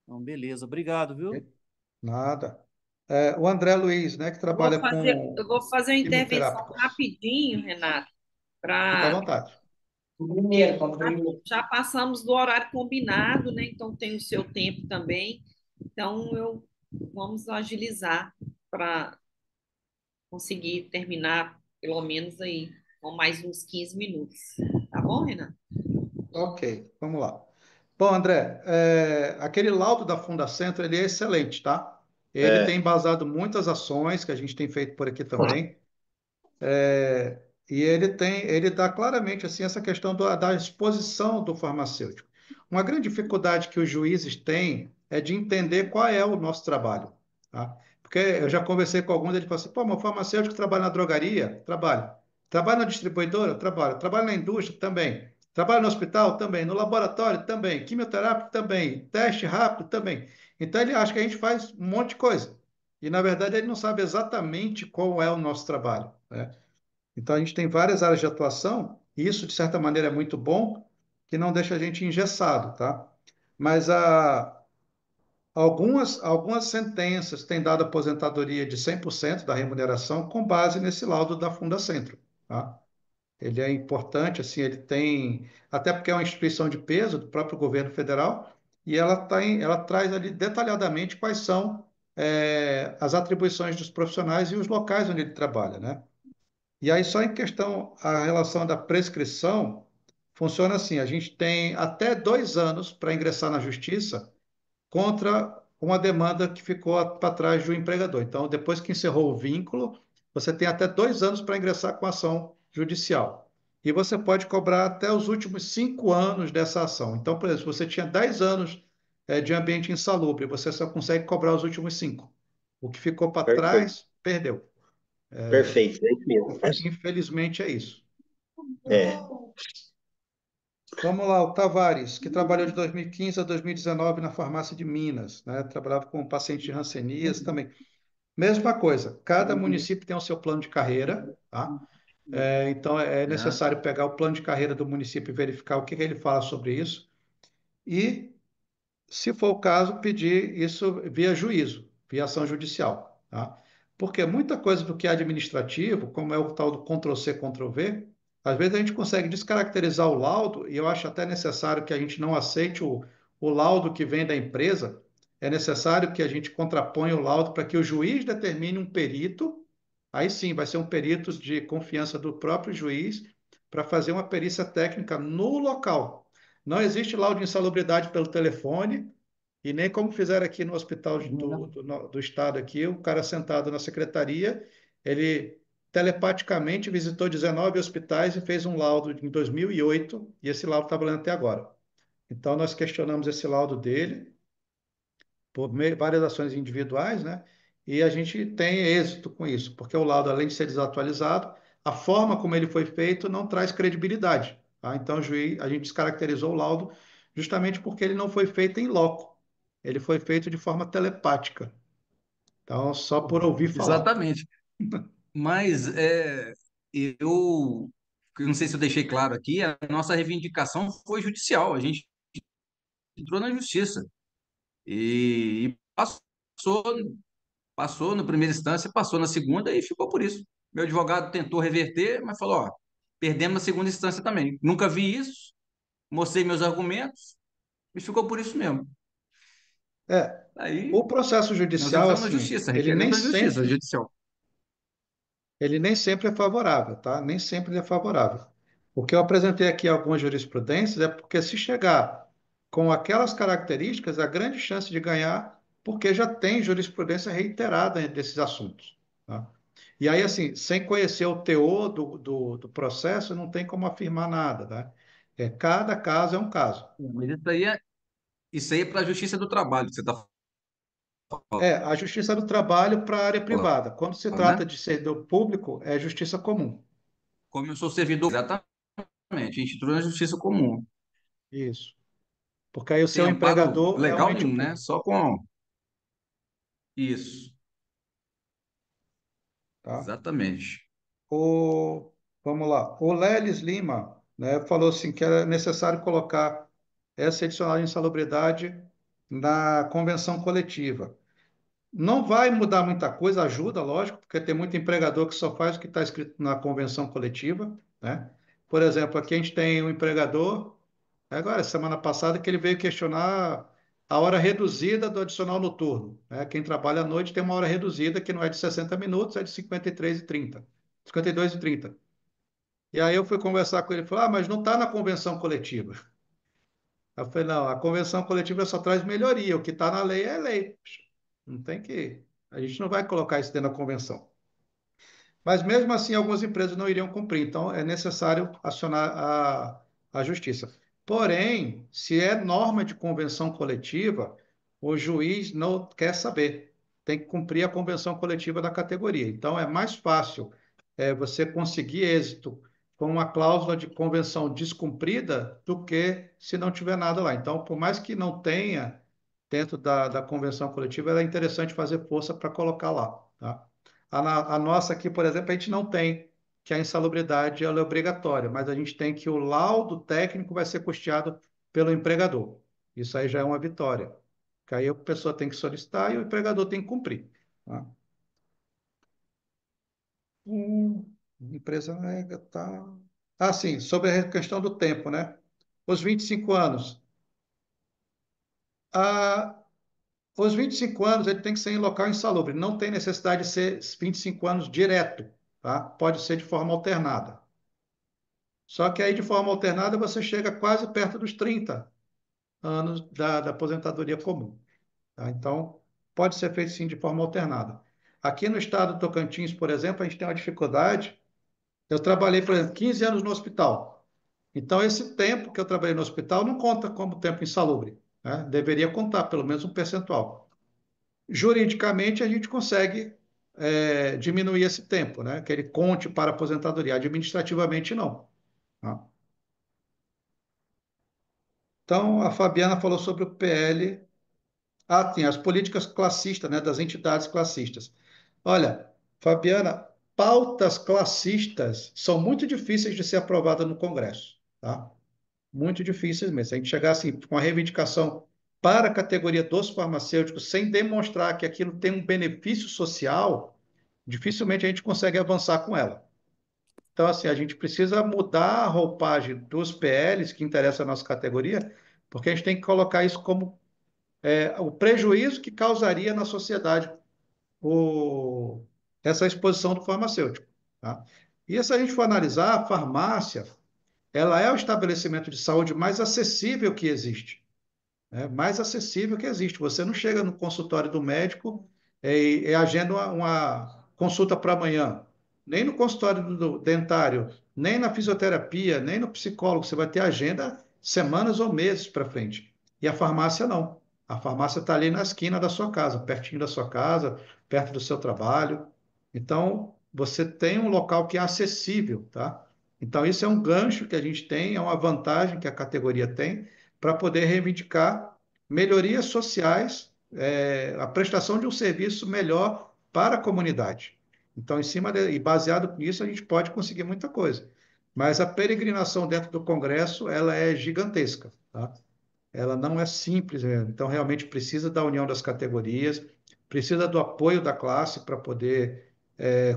Então, beleza, obrigado, viu? Nada. O André Luiz, né, que trabalha com Eu vou fazer uma intervenção quimioterápicos. rapidinho, Renato, Fica à para vontade. já passamos do horário combinado, né? Então tem o seu tempo também. Então vamos agilizar para conseguir terminar pelo menos aí com mais uns 15 minutos. Tá bom, Renato? Ok, vamos lá. Bom, André, aquele laudo da Fundacentro, ele é excelente, tá? Ele tem É, embasado muitas ações que a gente tem feito por aqui também. E ele dá claramente assim essa questão da exposição do farmacêutico. Uma grande dificuldade que os juízes têm é de entender qual é o nosso trabalho, tá? Porque eu já conversei com alguns, eles falam assim, pô, mas o farmacêutico trabalha na drogaria? Trabalha. Trabalha na distribuidora? Trabalha. Trabalha na indústria? Também. Trabalha no hospital? Também. No laboratório? Também. Quimioterápico? Também. Teste rápido? Também. Então ele acha que a gente faz um monte de coisa. E na verdade ele não sabe exatamente qual é o nosso trabalho, né? Então, a gente tem várias áreas de atuação, e isso, de certa maneira, é muito bom, que não deixa a gente engessado, tá? Mas algumas sentenças têm dado aposentadoria de 100% da remuneração com base nesse laudo da Fundacentro, tá? Ele é importante, assim, ele tem, até porque é uma instituição de peso do próprio governo federal, e ela traz ali detalhadamente quais são as atribuições dos profissionais e os locais onde ele trabalha, né? E aí, só em questão, a relação da prescrição, funciona assim: a gente tem até 2 anos para ingressar na justiça contra uma demanda que ficou para trás do empregador. Então, depois que encerrou o vínculo, você tem até 2 anos para ingressar com ação judicial. E você pode cobrar até os últimos 5 anos dessa ação. Então, por exemplo, se você tinha 10 anos de ambiente insalubre, você só consegue cobrar os últimos 5. O que ficou para perfeito, trás, perdeu. perfeito, é isso mesmo. Infelizmente é isso. É, Vamos lá, o Tavares, que trabalhou de 2015 a 2019 na farmácia de Minas, né? Trabalhava com paciente de Hanseníase também. Mesma coisa, cada município tem o seu plano de carreira, tá? Então é né? necessário pegar o plano de carreira do município e verificar o que que ele fala sobre isso. E se for o caso, pedir isso via juízo, via ação judicial, tá? Porque muita coisa do que é administrativo, como é o tal do Ctrl+C, Ctrl+V, às vezes a gente consegue descaracterizar o laudo, e eu acho até necessário que a gente não aceite o laudo que vem da empresa, é necessário que a gente contraponha o laudo para que o juiz determine um perito, aí sim vai ser um perito de confiança do próprio juiz, para fazer uma perícia técnica no local. Não existe laudo de insalubridade pelo telefone, e nem como fizeram aqui no hospital do estado aqui, o cara sentado na secretaria, ele telepaticamente visitou 19 hospitais e fez um laudo em 2008, e esse laudo está valendo até agora. Então, nós questionamos esse laudo dele por várias ações individuais, né? E a gente tem êxito com isso, porque o laudo, além de ser desatualizado, a forma como ele foi feito não traz credibilidade, tá? Então, a gente descaracterizou o laudo justamente porque ele não foi feito em loco, ele foi feito de forma telepática. Então, só por ouvir falar. Exatamente. Mas eu não sei se eu deixei claro aqui, a nossa reivindicação foi judicial. A gente entrou na justiça e passou, passou na primeira instância, passou na segunda e ficou por isso. Meu advogado tentou reverter, mas falou: ó, perdemos na segunda instância também. Nunca vi isso, mostrei meus argumentos e ficou por isso mesmo. É, Aí o processo nós judicial, entramos na assim, justiça, requeremos a justiça judicial. ele nem sempre é favorável, tá? Nem sempre ele é favorável. O que eu apresentei aqui algumas jurisprudências é porque se chegar com aquelas características, a grande chance de ganhar, porque já tem jurisprudência reiterada desses assuntos, tá? E aí, assim, sem conhecer o teor do processo, não tem como afirmar nada, né? Cada caso é um caso. Mas isso aí é para a justiça do trabalho que você está A justiça do trabalho para a área falando, privada. Quando se né? trata de servidor público, é justiça comum. Como eu sou servidor, exatamente, a gente entrou na justiça comum. Isso. Porque aí o Sem seu amparo empregador é um legal ente nenhum, né? público. Só com isso. Tá? Exatamente. O, vamos lá. O Leles Lima, né, falou assim que era necessário colocar essa adicional de insalubridade na convenção coletiva. Não vai mudar muita coisa, ajuda, lógico, porque tem muito empregador que só faz o que está escrito na convenção coletiva, né? Por exemplo, aqui a gente tem um empregador, agora, semana passada, que ele veio questionar a hora reduzida do adicional noturno, né? Quem trabalha à noite tem uma hora reduzida que não é de 60 minutos, é de 53 e 30, 52 e 30. E aí eu fui conversar com ele, ele falou, mas não está na convenção coletiva. Eu falei, não, a convenção coletiva só traz melhoria, o que está na lei é lei. Não tem que. A gente não vai colocar isso dentro da convenção. Mas mesmo assim, algumas empresas não iriam cumprir, então é necessário acionar a justiça. Porém, se é norma de convenção coletiva, o juiz não quer saber, tem que cumprir a convenção coletiva da categoria. Então, é mais fácil você conseguir êxito com uma cláusula de convenção descumprida do que se não tiver nada lá. Então, por mais que não tenha dentro da convenção coletiva, é interessante fazer força para colocar lá, tá? A nossa aqui, por exemplo, a gente não tem, que a insalubridade ela é obrigatória, mas a gente tem que o laudo técnico vai ser custeado pelo empregador. Isso aí já é uma vitória. Que aí a pessoa tem que solicitar e o empregador tem que cumprir. Tá? Empresa nega, tá. Ah, sim, sobre a questão do tempo, né? Os 25 anos. Ah, os 25 anos ele tem que ser em local insalubre. Não tem necessidade de ser 25 anos direto, tá? Pode ser de forma alternada. Só que aí, de forma alternada, você chega quase perto dos 30 anos da aposentadoria comum, tá? Então, pode ser feito sim de forma alternada. Aqui no estado do Tocantins, por exemplo, a gente tem uma dificuldade. Eu trabalhei, por exemplo, 15 anos no hospital. Então, esse tempo que eu trabalhei no hospital não conta como tempo insalubre, né? Deveria contar pelo menos um percentual. Juridicamente, a gente consegue diminuir esse tempo, né? Que ele conte para a aposentadoria. Administrativamente, não. Tá? Então, a Fabiana falou sobre o PL. Ah, tem as políticas classistas, né? Das entidades classistas. Olha, Fabiana, pautas classistas são muito difíceis de ser aprovadas no Congresso, tá? Muito difíceis mesmo. Se a gente chegar assim, com a reivindicação para a categoria dos farmacêuticos, sem demonstrar que aquilo tem um benefício social, dificilmente a gente consegue avançar com ela. Então, assim, a gente precisa mudar a roupagem dos PLs que interessa a nossa categoria, porque a gente tem que colocar isso como o prejuízo que causaria na sociedade o, essa exposição do farmacêutico. Tá? E se a gente for analisar, a farmácia, ela é o estabelecimento de saúde mais acessível que existe. Né? Mais acessível que existe. Você não chega no consultório do médico e agenda consulta para amanhã, nem no consultório do dentário, nem na fisioterapia, nem no psicólogo. Você vai ter agenda semanas ou meses para frente. E a farmácia não. A farmácia está ali na esquina da sua casa, pertinho da sua casa, perto do seu trabalho. Então, você tem um local que é acessível, tá? Então, isso é um gancho que a gente tem, é uma vantagem que a categoria tem para poder reivindicar melhorias sociais, a prestação de um serviço melhor para a comunidade. Então, e baseado nisso, a gente pode conseguir muita coisa. Mas a peregrinação dentro do Congresso, ela é gigantesca, tá? Ela não é simples, então realmente precisa da união das categorias, precisa do apoio da classe para poder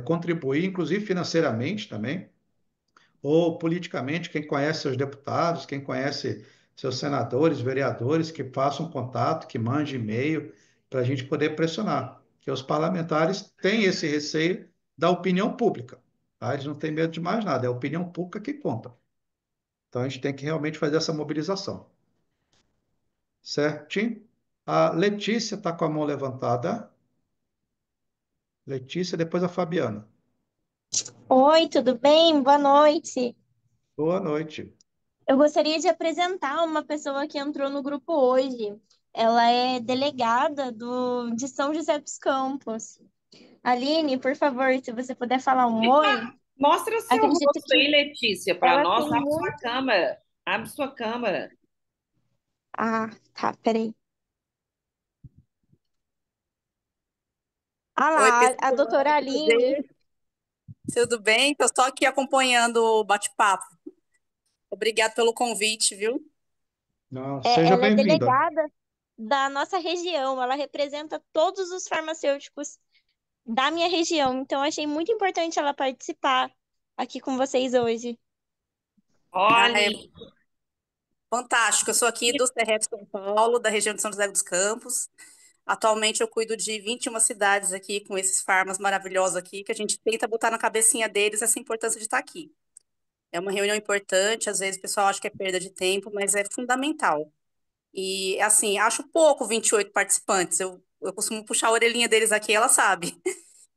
contribuir, inclusive financeiramente também, ou politicamente, quem conhece seus deputados, quem conhece seus senadores, vereadores, que façam contato, que mande e-mail, para a gente poder pressionar. Porque os parlamentares têm esse receio da opinião pública. Tá? Eles não têm medo de mais nada, é a opinião pública que conta. Então a gente tem que realmente fazer essa mobilização. Certinho? A Letícia está com a mão levantada. Letícia, depois a Fabiana. Oi, tudo bem? Boa noite. Boa noite. Eu gostaria de apresentar uma pessoa que entrou no grupo hoje. Ela é delegada de São José dos Campos. Aline, por favor, se você puder falar um oi. Mostra seu Acredito rosto que aí, Letícia, para ela nós. tem Abre sua muito. câmera. Abre sua câmera. Ah, tá, peraí. Ah Oi, lá, a pessoal, doutora Aline. prazer. Tudo bem? Estou só aqui acompanhando o bate-papo. Obrigada pelo convite, viu? Não, seja Ela é bem-vinda. delegada da nossa região. Ela representa todos os farmacêuticos da minha região. Então, achei muito importante ela participar aqui com vocês hoje. Ah, é Olha, fantástico. Eu sou aqui do CRF São Paulo, da região de São José dos Campos. Atualmente eu cuido de 21 cidades aqui com esses farmas maravilhosos aqui, que a gente tenta botar na cabecinha deles essa importância de estar aqui. É uma reunião importante, às vezes o pessoal acha que é perda de tempo, mas é fundamental. E, assim, acho pouco 28 participantes. Eu costumo puxar a orelhinha deles aqui, ela sabe.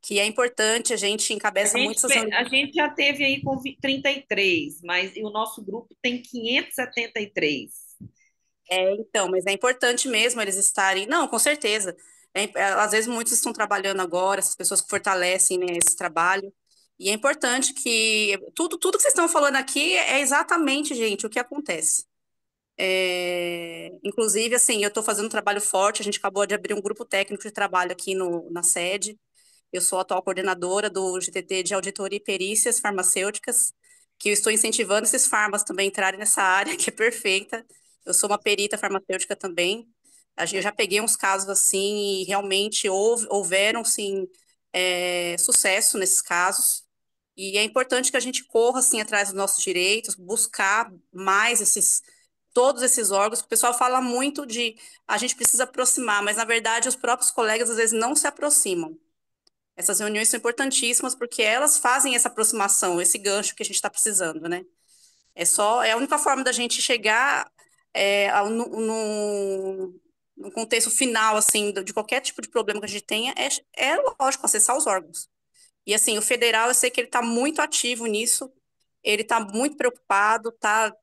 Que é importante, a gente a encabeça muito gente, essas a reuniões. gente já teve aí com 33, mas o nosso grupo tem 573. Então, mas é importante mesmo eles estarem. Não, com certeza. Às vezes muitos estão trabalhando agora, essas pessoas que fortalecem, né, esse trabalho. E é importante que tudo que vocês estão falando aqui é exatamente, gente, o que acontece. Inclusive, assim, eu estou fazendo um trabalho forte, a gente acabou de abrir um grupo técnico de trabalho aqui na sede. Eu sou a atual coordenadora do GTT de Auditoria e Perícias Farmacêuticas, que eu estou incentivando esses farmas também a entrarem nessa área, que é perfeita. Eu sou uma perita farmacêutica também. Eu já peguei uns casos assim e realmente houveram, sim, sucesso nesses casos. E é importante que a gente corra, assim, atrás dos nossos direitos, buscar mais todos esses órgãos. O pessoal fala muito de a gente precisa aproximar, mas, na verdade, os próprios colegas, às vezes, não se aproximam. Essas reuniões são importantíssimas porque elas fazem essa aproximação, esse gancho que a gente está precisando, né? É a única forma da gente chegar no contexto final, assim, de qualquer tipo de problema que a gente tenha, lógico, acessar os órgãos. E, assim, o federal, eu sei que ele está muito ativo nisso, ele está muito preocupado, está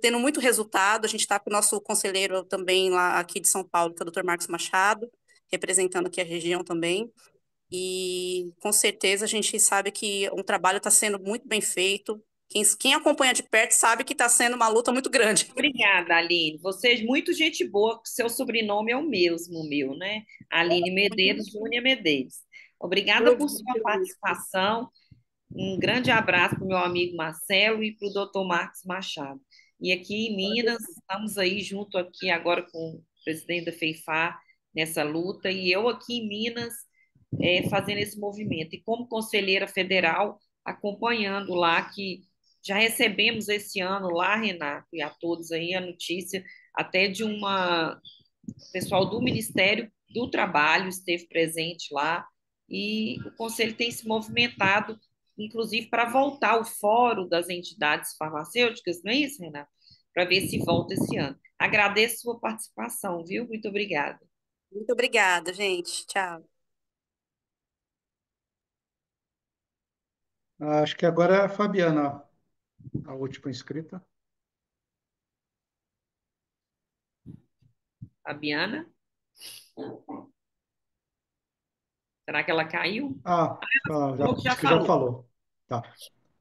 tendo muito resultado. A gente está com o nosso conselheiro também lá aqui de São Paulo, que é o Dr. Marcos Machado, representando aqui a região também. E com certeza a gente sabe que o trabalho está sendo muito bem feito. Quem acompanha de perto sabe que está sendo uma luta muito grande. Obrigada, Aline. Você é muito gente boa, seu sobrenome é o mesmo, meu, né? Aline Medeiros, Júnia Medeiros. Obrigada por sua participação. Um grande abraço para o meu amigo Marcelo e para o doutor Marcos Machado. E aqui em Minas, estamos aí junto aqui agora com o presidente da FEIFAR nessa luta, e eu aqui em Minas fazendo esse movimento. E como conselheira federal, acompanhando lá, que já recebemos esse ano lá, Renato, e a todos aí, a notícia até de uma pessoal do Ministério do Trabalho esteve presente lá, e o Conselho tem se movimentado, inclusive, para voltar ao Fórum das Entidades Farmacêuticas, não é isso, Renato? Para ver se volta esse ano. Agradeço a sua participação, viu? Muito obrigada. Muito obrigada, gente. Tchau. Acho que agora é a Fabiana, a última inscrita. Fabiana, será que ela caiu? Ah, Falou que já acho que já falou. falou. Tá.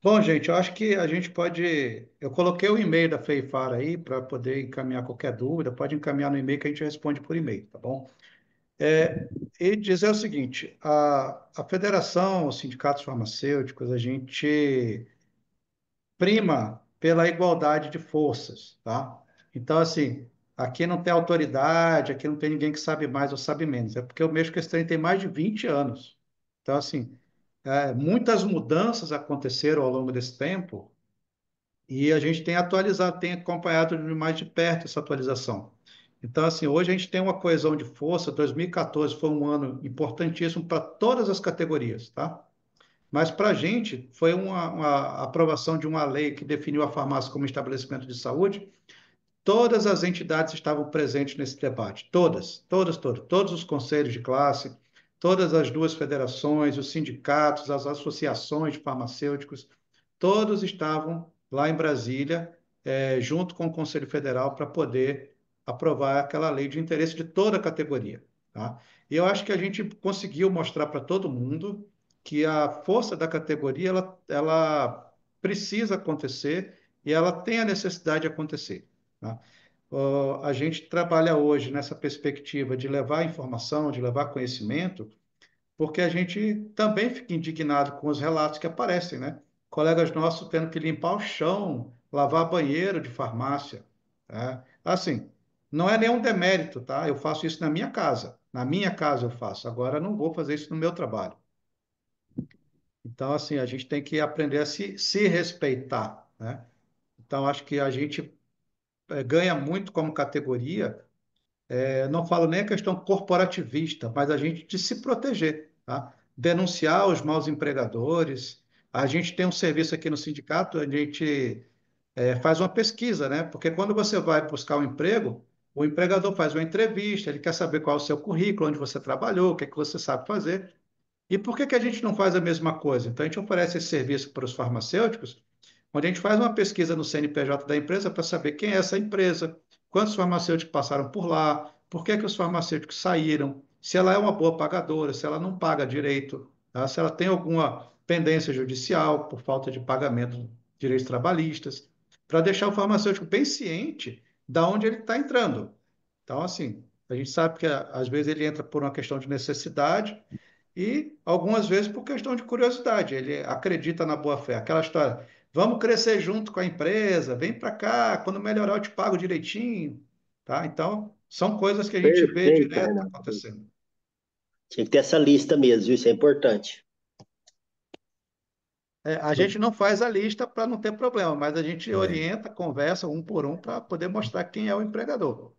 Bom, gente, eu acho que a gente pode. Eu coloquei o e-mail da Feifar aí para poder encaminhar qualquer dúvida. Pode encaminhar no e-mail que a gente responde por e-mail, tá bom? E dizer o seguinte: a federação, os sindicatos farmacêuticos, a gente prima pela igualdade de forças, tá? Então, assim, aqui não tem autoridade, aqui não tem ninguém que sabe mais ou sabe menos. É porque eu mexo com esse trem tem mais de 20 anos. Então, assim, muitas mudanças aconteceram ao longo desse tempo e a gente tem atualizado, tem acompanhado mais de perto essa atualização. Então, assim, hoje a gente tem uma coesão de força. 2014 foi um ano importantíssimo para todas as categorias, tá? Mas para a gente foi uma aprovação de uma lei que definiu a farmácia como estabelecimento de saúde. Todas as entidades estavam presentes nesse debate, todos os conselhos de classe, todas as duas federações, os sindicatos, as associações de farmacêuticos, todos estavam lá em Brasília, junto com o Conselho Federal, para poder aprovar aquela lei de interesse de toda a categoria. Tá? E eu acho que a gente conseguiu mostrar para todo mundo que a força da categoria ela precisa acontecer e ela tem a necessidade de acontecer. Tá? A gente trabalha hoje nessa perspectiva de levar informação, de levar conhecimento, porque a gente também fica indignado com os relatos que aparecem, né? Colegas nossos tendo que limpar o chão, lavar banheiro de farmácia, tá? Assim, não é nenhum demérito, tá? Eu faço isso na minha casa eu faço, agora eu não vou fazer isso no meu trabalho. Então, assim, a gente tem que aprender a se respeitar, né? Então, acho que a gente ganha muito como categoria. Não falo nem a questão corporativista, mas a gente de se proteger, tá? Denunciar os maus empregadores. A gente tem um serviço aqui no sindicato, a gente faz uma pesquisa, né? Porque quando você vai buscar um emprego, o empregador faz uma entrevista, ele quer saber qual é o seu currículo, onde você trabalhou, o que é que você sabe fazer. E por que que a gente não faz a mesma coisa? Então, a gente oferece esse serviço para os farmacêuticos, onde a gente faz uma pesquisa no CNPJ da empresa para saber quem é essa empresa, quantos farmacêuticos passaram por lá, por que que os farmacêuticos saíram, se ela é uma boa pagadora, se ela não paga direito, tá? Se ela tem alguma pendência judicial por falta de pagamento de direitos trabalhistas, para deixar o farmacêutico bem ciente da onde ele está entrando. Então, assim, a gente sabe que às vezes ele entra por uma questão de necessidade, e algumas vezes por questão de curiosidade. Ele acredita na boa-fé. Aquela história, vamos crescer junto com a empresa, vem para cá, quando melhorar eu te pago direitinho. Tá? Então, são coisas que a gente vê Perfeito, direto Renato. acontecendo. Tinha que ter essa lista mesmo, viu? Isso é importante. A gente não faz a lista para não ter problema, mas a gente É. orienta, conversa um por um para poder mostrar quem é o empregador.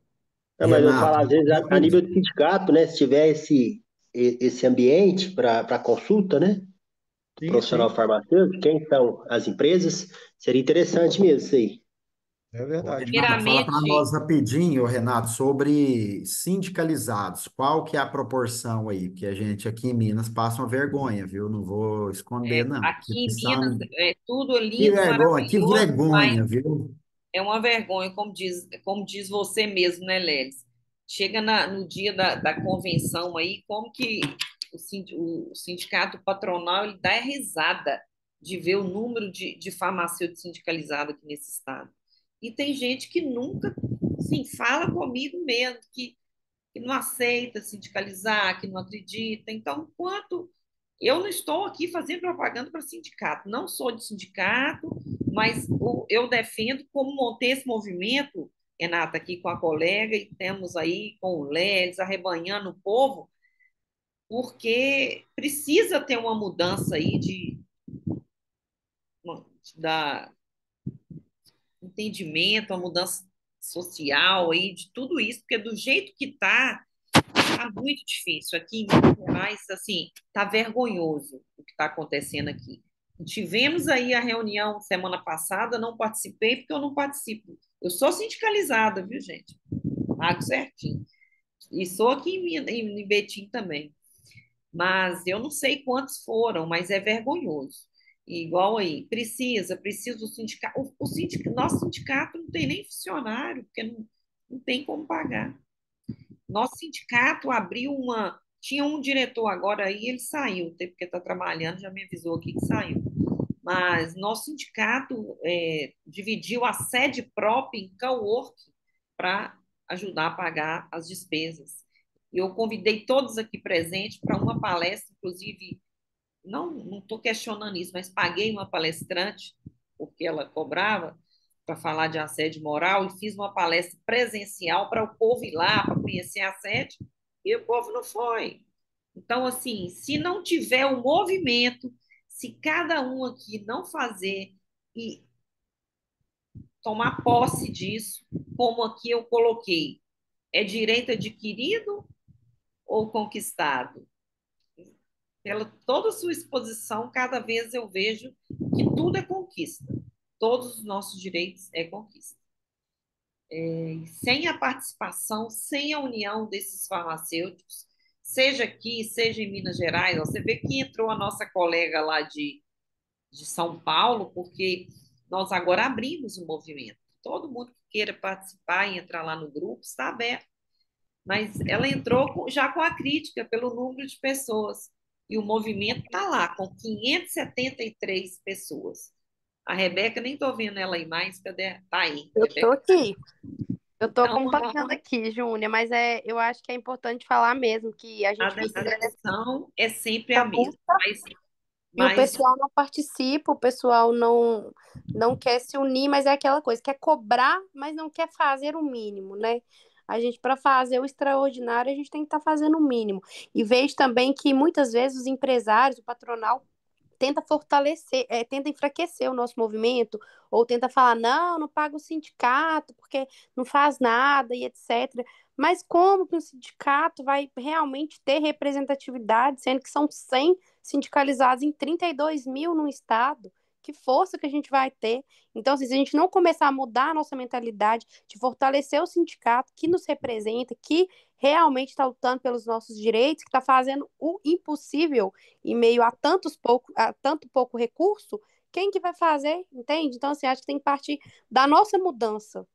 Não, mas eu falo, Renato, às vezes, a nível de sindicato, né? Se tiver esse ambiente para consulta, né? Do Sim, profissional sim, farmacêutico, quem são as empresas, seria interessante mesmo isso aí. é ô, verdade. Renato, fala para Primeiramente, nós rapidinho, Renato, sobre sindicalizados. Qual que é a proporção aí? Porque a gente aqui em Minas passa uma vergonha, viu? Não vou esconder, não. aqui em Minas é tudo Que lindo, vergonha, que maravilhoso, mas vergonha, viu? é uma vergonha, como diz você mesmo, né, Lelis? Chega no dia da convenção aí, como que o sindicato patronal ele dá risada de ver o número de farmacêuticos sindicalizados aqui nesse estado. E tem gente que nunca, assim, fala comigo mesmo, que não aceita sindicalizar, que não acredita. Então, quanto eu não estou aqui fazendo propaganda para sindicato, não sou de sindicato, mas eu defendo como montei esse movimento, Renata, aqui com a colega, e temos aí com o Leles, arrebanhando o povo, porque precisa ter uma mudança aí da entendimento, uma mudança social aí de tudo isso, porque do jeito que tá muito difícil. Aqui em Minas Gerais, assim, tá vergonhoso o que está acontecendo aqui. Tivemos aí a reunião semana passada, não participei porque eu não participo. Eu sou sindicalizada, viu, gente? Pago certinho. E sou aqui em Betim também. Mas eu não sei quantos foram, mas é vergonhoso. igual aí, precisa do sindicato. Nosso sindicato não tem nem funcionário, porque não tem como pagar. Nosso sindicato abriu uma. Tinha um diretor agora aí, ele saiu, porque está trabalhando, já me avisou aqui que saiu. Mas nosso sindicato dividiu a sede própria em cowork para ajudar a pagar as despesas. E eu convidei todos aqui presentes para uma palestra, inclusive, não estou questionando isso, mas paguei uma palestrante, porque ela cobrava, para falar de assédio moral, e fiz uma palestra presencial para o povo ir lá, para conhecer a assédio, e o povo não foi. Então, assim, se não tiver o movimento, se cada um aqui não fazer e tomar posse disso, como aqui eu coloquei, é direito adquirido ou conquistado? Pela toda a sua exposição, cada vez eu vejo que tudo é conquista. Todos os nossos direitos é conquista. Sem a participação, sem a união desses farmacêuticos, seja aqui, seja em Minas Gerais, você vê que entrou a nossa colega lá de São Paulo, porque nós agora abrimos o movimento. Todo mundo que queira participar e entrar lá no grupo está aberto. Mas ela entrou já com a crítica pelo número de pessoas. E o movimento está lá, com 573 pessoas. A Rebeca, nem estou vendo ela aí mais, cadê? Está aí. Eu tô Rebeca. aqui. Eu tô Então, acompanhando aqui, Júnia, mas eu acho que é importante falar mesmo que a a gente fica nessa decisão é sempre a mesma. Mas, e o mas pessoal não participa, o pessoal não quer se unir, mas é aquela coisa, quer cobrar, mas não quer fazer o mínimo, né? A gente, para fazer o extraordinário, a gente tem que estar fazendo o mínimo. E vejo também que muitas vezes os empresários, o patronal, tenta fortalecer, tenta enfraquecer o nosso movimento, ou tenta falar, não paga o sindicato, porque não faz nada e etc. Mas como que um sindicato vai realmente ter representatividade, sendo que são 100 sindicalizados em 32 mil no estado? Que força que a gente vai ter? Então, assim, se a gente não começar a mudar a nossa mentalidade de fortalecer o sindicato que nos representa, que realmente está lutando pelos nossos direitos, que está fazendo o impossível em meio a tanto pouco recurso, quem que vai fazer, entende? Então, assim, acho que tem que partir da nossa mudança,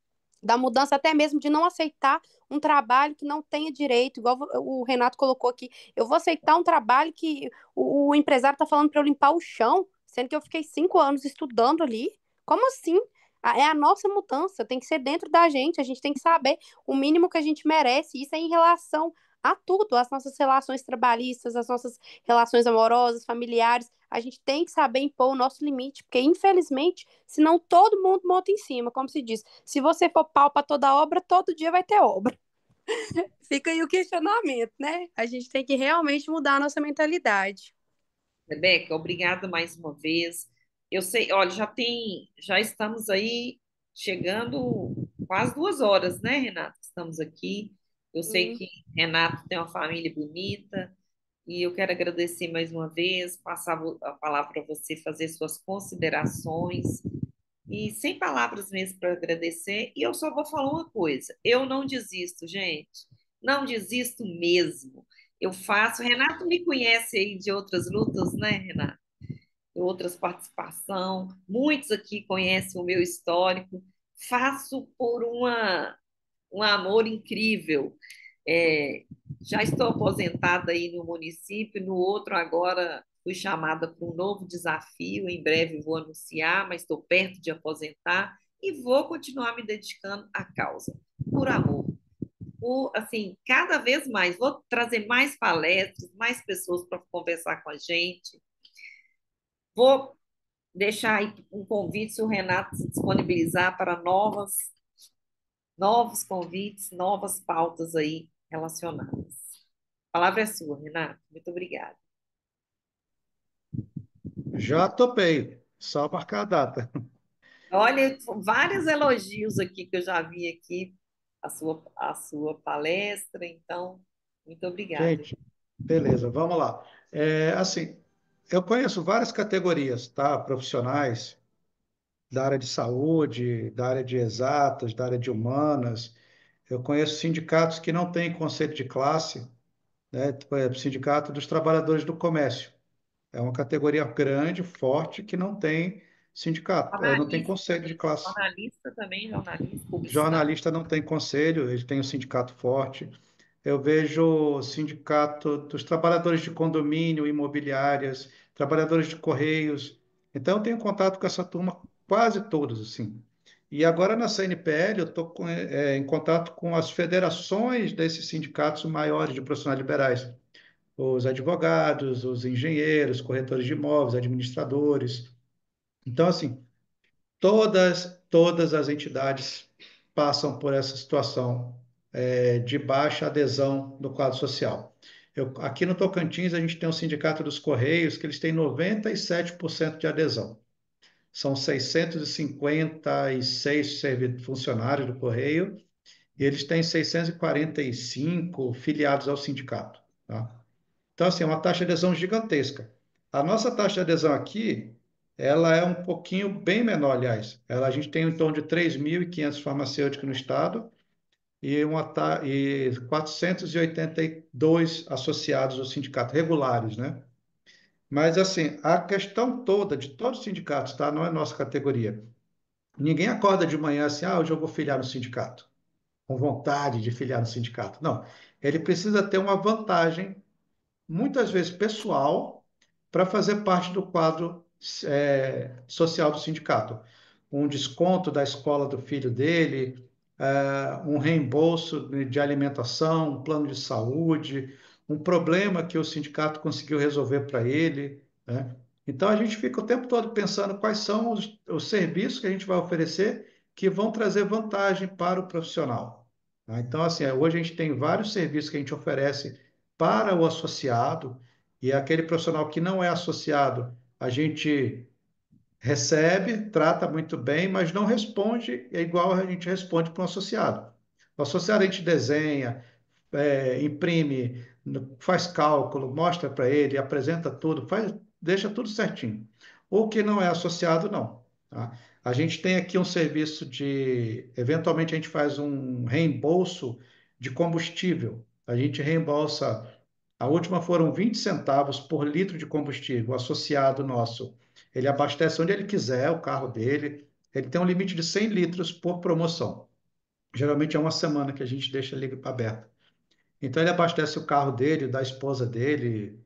da mudança até mesmo de não aceitar um trabalho que não tenha direito, igual o Renato colocou aqui. Eu vou aceitar um trabalho que o empresário está falando para eu limpar o chão, sendo que eu fiquei 5 anos estudando ali. Como assim? É a nossa mudança, tem que ser dentro da gente, a gente tem que saber o mínimo que a gente merece, isso é em relação a tudo, as nossas relações trabalhistas, as nossas relações amorosas, familiares, a gente tem que saber impor o nosso limite, porque infelizmente, senão todo mundo monta em cima, como se diz. Se você for pau para toda obra, todo dia vai ter obra. Fica aí o questionamento, né? A gente tem que realmente mudar a nossa mentalidade. Rebeca, obrigada mais uma vez. Eu sei, olha, já estamos aí chegando quase 2 horas, né, Renato? Estamos aqui. Eu sei que Renato tem uma família bonita e eu quero agradecer mais uma vez, passar a palavra para você fazer suas considerações e sem palavras mesmo para agradecer. E eu só vou falar uma coisa: eu não desisto, gente. Não desisto mesmo. Eu faço. Renato me conhece aí de outras lutas, né, Renato? De outras participações. Muitos aqui conhecem o meu histórico. Faço por um amor incrível. É, já estou aposentada aí no município, no outro agora fui chamada para um novo desafio, em breve vou anunciar, mas estou perto de aposentar e vou continuar me dedicando à causa, por amor. Por, assim, cada vez mais, vou trazer mais palestras, mais pessoas para conversar com a gente. Vou deixar aí um convite, se o Renato se disponibilizar para novos convites, novas pautas aí relacionadas. A palavra é sua, Renato. Muito obrigada. Já topei, só marcar a data. Olha, vários elogios aqui que eu já vi aqui, a sua palestra, então, muito obrigada. Gente, beleza, vamos lá. Assim, eu conheço várias categorias, tá? Profissionais da área de saúde, da área de exatas, da área de humanas. Eu conheço sindicatos que não têm conceito de classe, né? Por exemplo, Sindicato dos Trabalhadores do Comércio. É uma categoria grande, forte, que não tem sindicato, não tem conselho de classe. Jornalista também, jornalista, publicitário. Jornalista não tem conselho, ele tem um sindicato forte. Eu vejo o sindicato dos trabalhadores de condomínio, imobiliárias, trabalhadores de correios. Então, eu tenho contato com essa turma quase todos, assim. E agora na CNPL, eu estou em contato com as federações desses sindicatos maiores de profissionais liberais, os advogados, os engenheiros, corretores de imóveis, administradores. Então, assim, todas as entidades passam por essa situação de baixa adesão no quadro social. Aqui no Tocantins, a gente tem o Sindicato dos Correios, que eles têm 97% de adesão. São 656 funcionários do Correio e eles têm 645 filiados ao sindicato. Tá? Então, assim, é uma taxa de adesão gigantesca. A nossa taxa de adesão aqui, ela é um pouquinho bem menor, aliás. A gente tem em torno de 3.500 farmacêuticos no estado e 482 associados ao sindicato, regulares, né? Mas, assim, a questão toda de todos os sindicatos, tá? Não é nossa categoria. Ninguém acorda de manhã assim, hoje eu vou filiar no sindicato, com vontade de filiar no sindicato. Não. Ele precisa ter uma vantagem muitas vezes pessoal, para fazer parte do quadro social do sindicato. Um desconto da escola do filho dele, um reembolso de alimentação, um plano de saúde, um problema que o sindicato conseguiu resolver para ele, né? Então a gente fica o tempo todo pensando quais são os serviços que a gente vai oferecer que vão trazer vantagem para o profissional, tá? Então, assim, hoje a gente tem vários serviços que a gente oferece para o associado, e aquele profissional que não é associado, a gente recebe, trata muito bem, mas não responde é igual a gente responde para um associado. O associado a gente desenha, imprime, faz cálculo, mostra para ele, apresenta tudo, deixa tudo certinho. O que não é associado, não. Tá? A gente tem aqui um serviço eventualmente a gente faz um reembolso de combustível. A gente reembolsa, a última foram 20 centavos por litro de combustível, o associado nosso. Ele abastece onde ele quiser o carro dele, ele tem um limite de 100 litros por promoção. Geralmente é uma semana que a gente deixa ele aberto. Então ele abastece o carro dele, da esposa dele,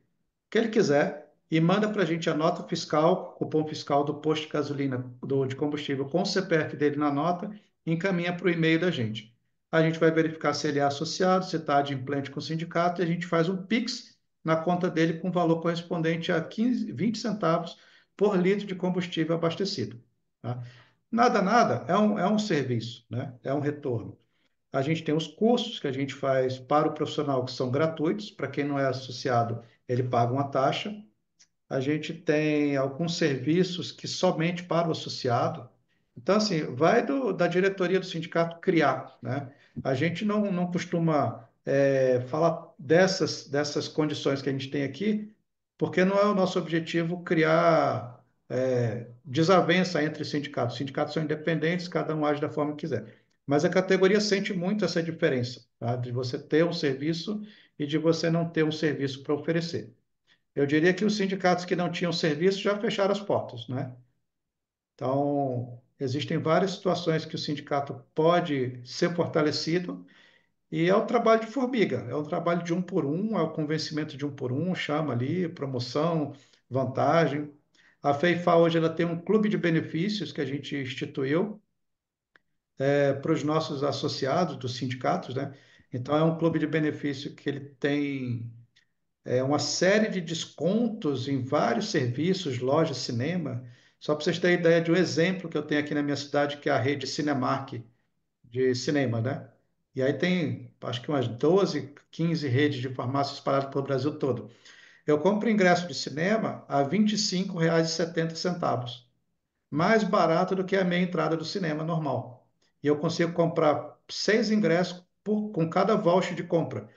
o que ele quiser, e manda para a gente a nota fiscal, cupom fiscal do posto de gasolina, de combustível, com o CPF dele na nota, e encaminha para o e-mail da gente. A gente vai verificar se ele é associado, se está adimplente com o sindicato, e a gente faz um Pix na conta dele com valor correspondente a 20 centavos por litro de combustível abastecido. Tá? Nada, nada, é um serviço, né? É um retorno. A gente tem os cursos que a gente faz para o profissional que são gratuitos, para quem não é associado, ele paga uma taxa. A gente tem alguns serviços que somente para o associado. Então, assim, vai da diretoria do sindicato criar, né? A gente não costuma falar dessas condições que a gente tem aqui, porque não é o nosso objetivo criar desavença entre sindicatos. Os sindicatos são independentes, cada um age da forma que quiser. Mas a categoria sente muito essa diferença, tá? De você ter um serviço e de você não ter um serviço para oferecer. Eu diria que os sindicatos que não tinham serviço já fecharam as portas, né? Então, existem várias situações que o sindicato pode ser fortalecido e é o trabalho de formiga, é o trabalho de um por um, é o convencimento de um por um, chama ali, promoção, vantagem. A FEIFA hoje ela tem um clube de benefícios que a gente instituiu para os nossos associados dos sindicatos, né? Então, é um clube de benefício que ele tem uma série de descontos em vários serviços, lojas, cinema. Só para vocês terem ideia de um exemplo que eu tenho aqui na minha cidade, que é a rede Cinemark de cinema, né? E aí tem, acho que umas 12, 15 redes de farmácias espalhadas pelo Brasil todo. Eu compro ingresso de cinema a R$ 25,70, mais barato do que a meia entrada do cinema normal. E eu consigo comprar 6 ingressos com cada voucher de compra.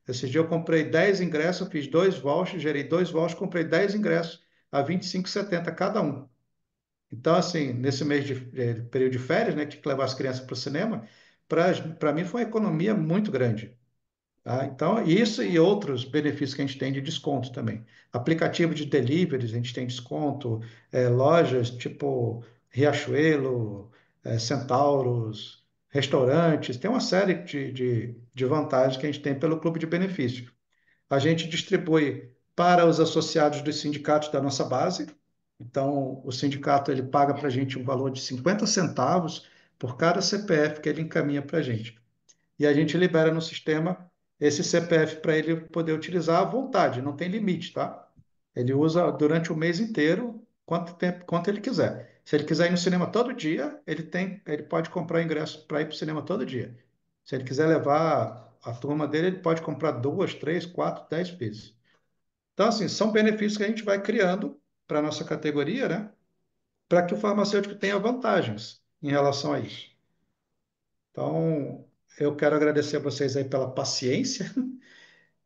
Esse dia eu comprei 10 ingressos, fiz 2 vouchers, gerei 2 vouchers, comprei 10 ingressos a R$ 25,70 cada um. Então, assim, nesse mês de período de férias, né, que tinha que levar as crianças para o cinema, para mim foi uma economia muito grande. Tá? Então, isso e outros benefícios que a gente tem de desconto também. Aplicativo de deliveries, a gente tem desconto, lojas tipo Riachuelo, Centauros, restaurantes, tem uma série de vantagens que a gente tem pelo clube de benefício. A gente distribui para os associados dos sindicatos da nossa base. Então, o sindicato ele paga para a gente um valor de 50 centavos por cada CPF que ele encaminha para a gente. E a gente libera no sistema esse CPF para ele poder utilizar à vontade, não tem limite, tá? Ele usa durante o mês inteiro, quanto tempo, quanto ele quiser. Se ele quiser ir no cinema todo dia, ele pode comprar ingresso para ir para o cinema todo dia. Se ele quiser levar a turma dele, ele pode comprar 2, 3, 4, 10 vezes. Então, assim, são benefícios que a gente vai criando para a nossa categoria, né? Para que o farmacêutico tenha vantagens em relação a isso. Então, eu quero agradecer a vocês aí pela paciência,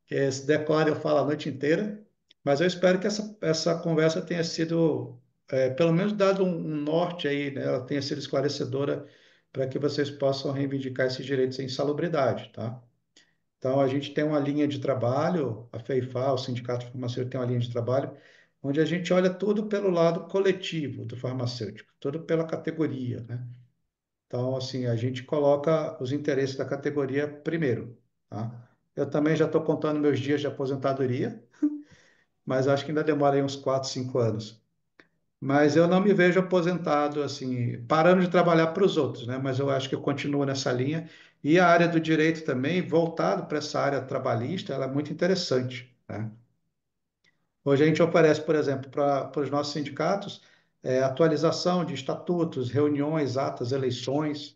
que esse decore eu falo a noite inteira, mas eu espero que essa conversa tenha sido, pelo menos dado um norte aí, né? Ela tenha sido esclarecedora para que vocês possam reivindicar esses direitos em insalubridade, tá? Então, a gente tem uma linha de trabalho, a FEIFA, o Sindicato Farmacêutico tem uma linha de trabalho, onde a gente olha tudo pelo lado coletivo do farmacêutico, tudo pela categoria, né? Então, assim, a gente coloca os interesses da categoria primeiro, tá? Eu também já estou contando meus dias de aposentadoria, mas acho que ainda demora aí uns 4, 5 anos. Mas eu não me vejo aposentado, assim, parando de trabalhar para os outros, né? Mas eu acho que eu continuo nessa linha. E a área do direito também, voltado para essa área trabalhista, ela é muito interessante, né? Hoje a gente oferece, por exemplo, para os nossos sindicatos, atualização de estatutos, reuniões, atas, eleições.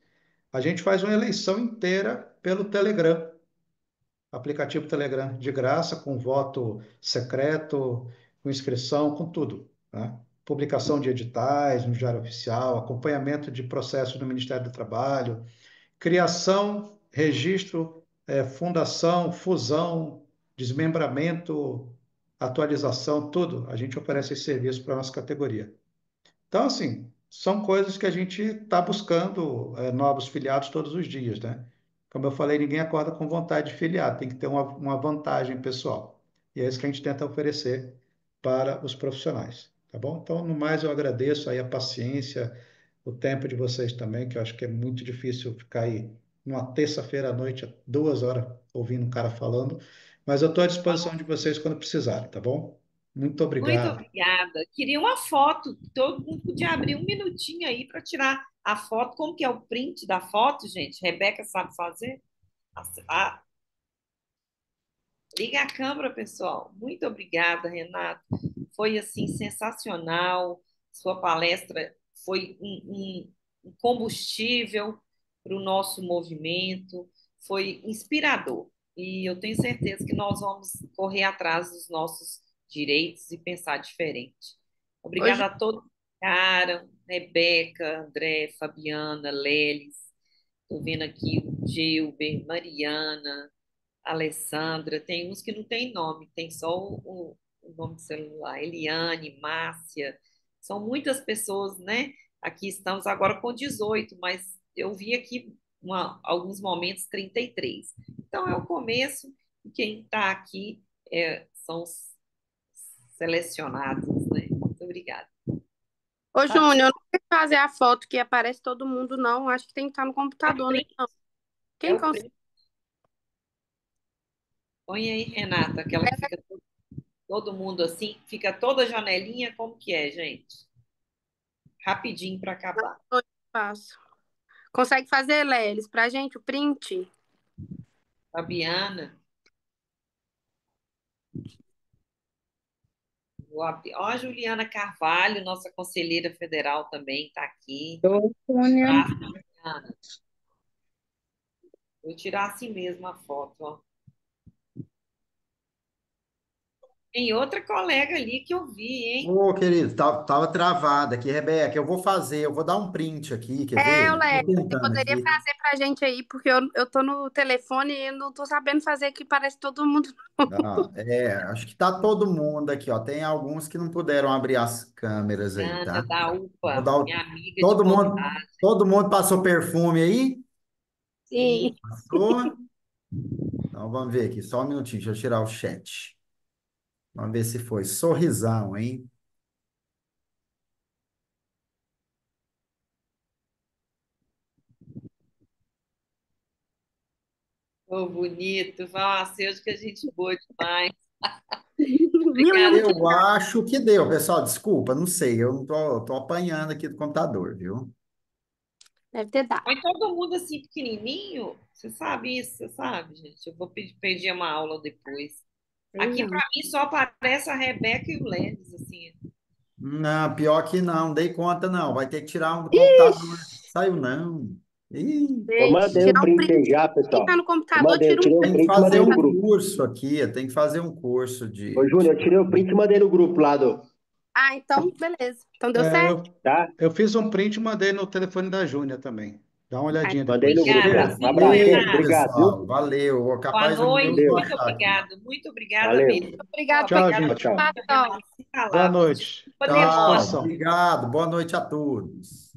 A gente faz uma eleição inteira pelo Telegram, aplicativo Telegram, de graça, com voto secreto, com inscrição, com tudo, né? Publicação de editais no Diário Oficial, acompanhamento de processos no Ministério do Trabalho, criação, registro, fundação, fusão, desmembramento, atualização, tudo. A gente oferece esse serviço para a nossa categoria. Então, assim, são coisas que a gente está buscando novos filiados todos os dias, né? Como eu falei, ninguém acorda com vontade de filiar, tem que ter uma vantagem pessoal. E é isso que a gente tenta oferecer para os profissionais, tá bom? Então, no mais, eu agradeço aí a paciência, o tempo de vocês também, que eu acho que é muito difícil ficar aí numa terça-feira à noite, 2 horas, ouvindo um cara falando, mas eu estou à disposição de vocês quando precisarem, tá bom? Muito Muito obrigado. obrigada. Queria uma foto. Todo mundo podia abrir um minutinho aí para tirar a foto. Como que é o print da foto, gente? Rebeca sabe fazer? Ah, liga a câmera, pessoal. Muito obrigada, Renato. Foi assim sensacional. Sua palestra foi um combustível para o nosso movimento. Foi inspirador. E eu tenho certeza que nós vamos correr atrás dos nossos direitos e pensar diferente. Hoje, Obrigada a todos que ficaram. Rebeca, André, Fabiana, Lelis. Estou vendo aqui o Gilber, Mariana. Alessandra, tem uns que não tem nome, tem só o nome do celular, Eliane, Márcia, são muitas pessoas, né? Aqui estamos agora com 18, mas eu vi aqui alguns momentos 33. Então é o começo, e quem está aqui são os selecionados, né? Muito obrigada. ô, Tá, Júnior, eu não sei fazer a foto que aparece todo mundo, não. Acho que tem que estar no é o computador, né? print, Não. é Quem o consegue? print. Põe aí, Renata, aquela que fica todo mundo assim, fica toda janelinha, como que é, gente? Rapidinho para acabar. Eu faço. Consegue fazer, Lelis, pra gente o print? Fabiana, vou abrir. Ó, a Juliana Carvalho, nossa conselheira federal também está aqui. Oi, Sônia. Juliana. Vou tirar assim mesmo a foto, ó. Tem outra colega ali que eu vi, hein? Ô, querido, tava travado aqui, Rebeca. Eu vou dar um print aqui, quer É, ver? Lelis, Tô você tentando poderia aqui. fazer pra gente aí, porque eu tô no telefone e não tô sabendo fazer que parece todo mundo. Ah, acho que tá todo mundo aqui, ó. Tem alguns que não puderam abrir as câmeras aí, Ana tá? da Vou UPA, dar minha amiga de todo mundo, contagem. todo mundo passou perfume aí? Sim. Passou? Então vamos ver aqui, só um minutinho, deixa eu tirar o chat. Vamos ver se foi. Sorrisão, hein? Ô, bonito. Farmacêutico, que a gente boa demais. Viu? E Obrigada. Eu acho que deu, pessoal. Desculpa, não sei. Eu não tô apanhando aqui do computador, viu? deve ter dado. Põe todo mundo assim pequenininho. Você sabe isso? Você sabe, gente? Eu vou pedir uma aula depois. Sei Aqui, não. para mim, só aparece a Rebeca e o Lenis, assim. Não, pior que não, dei conta não. Vai ter que tirar um do computador. Ixi, Saiu não. Ih, Eu gente, mandei o tirar um print print. aí já, Quem tá pessoal. no Eu computador, mandei, eu tira um tirei o tem print. que print e fazer mandei no um grupo. curso aqui. Tem que fazer um curso Ô, de. Júnior, eu tirei o print e mandei no grupo lá do, Ah, então, beleza. Então deu É, certo? tá? eu fiz um print e mandei no telefone da Júnia também. Dá uma Ah, olhadinha Mandei no depois. grupo Obrigada, lá. Um viu, abraço, gente. Beijo, Renato? Obrigado, viu? pessoal. Valeu. Boa Capaz um dia eu noite, vou Deus. muito achar aqui. obrigado, muito obrigada Valeu. mesmo. obrigado pela Tchau, Obrigada Tchau, gente. tchau. por participação. ter Boa falado. noite. Desculpa a Estou à Tchau. demora. disposição. Obrigado. Boa noite a todos.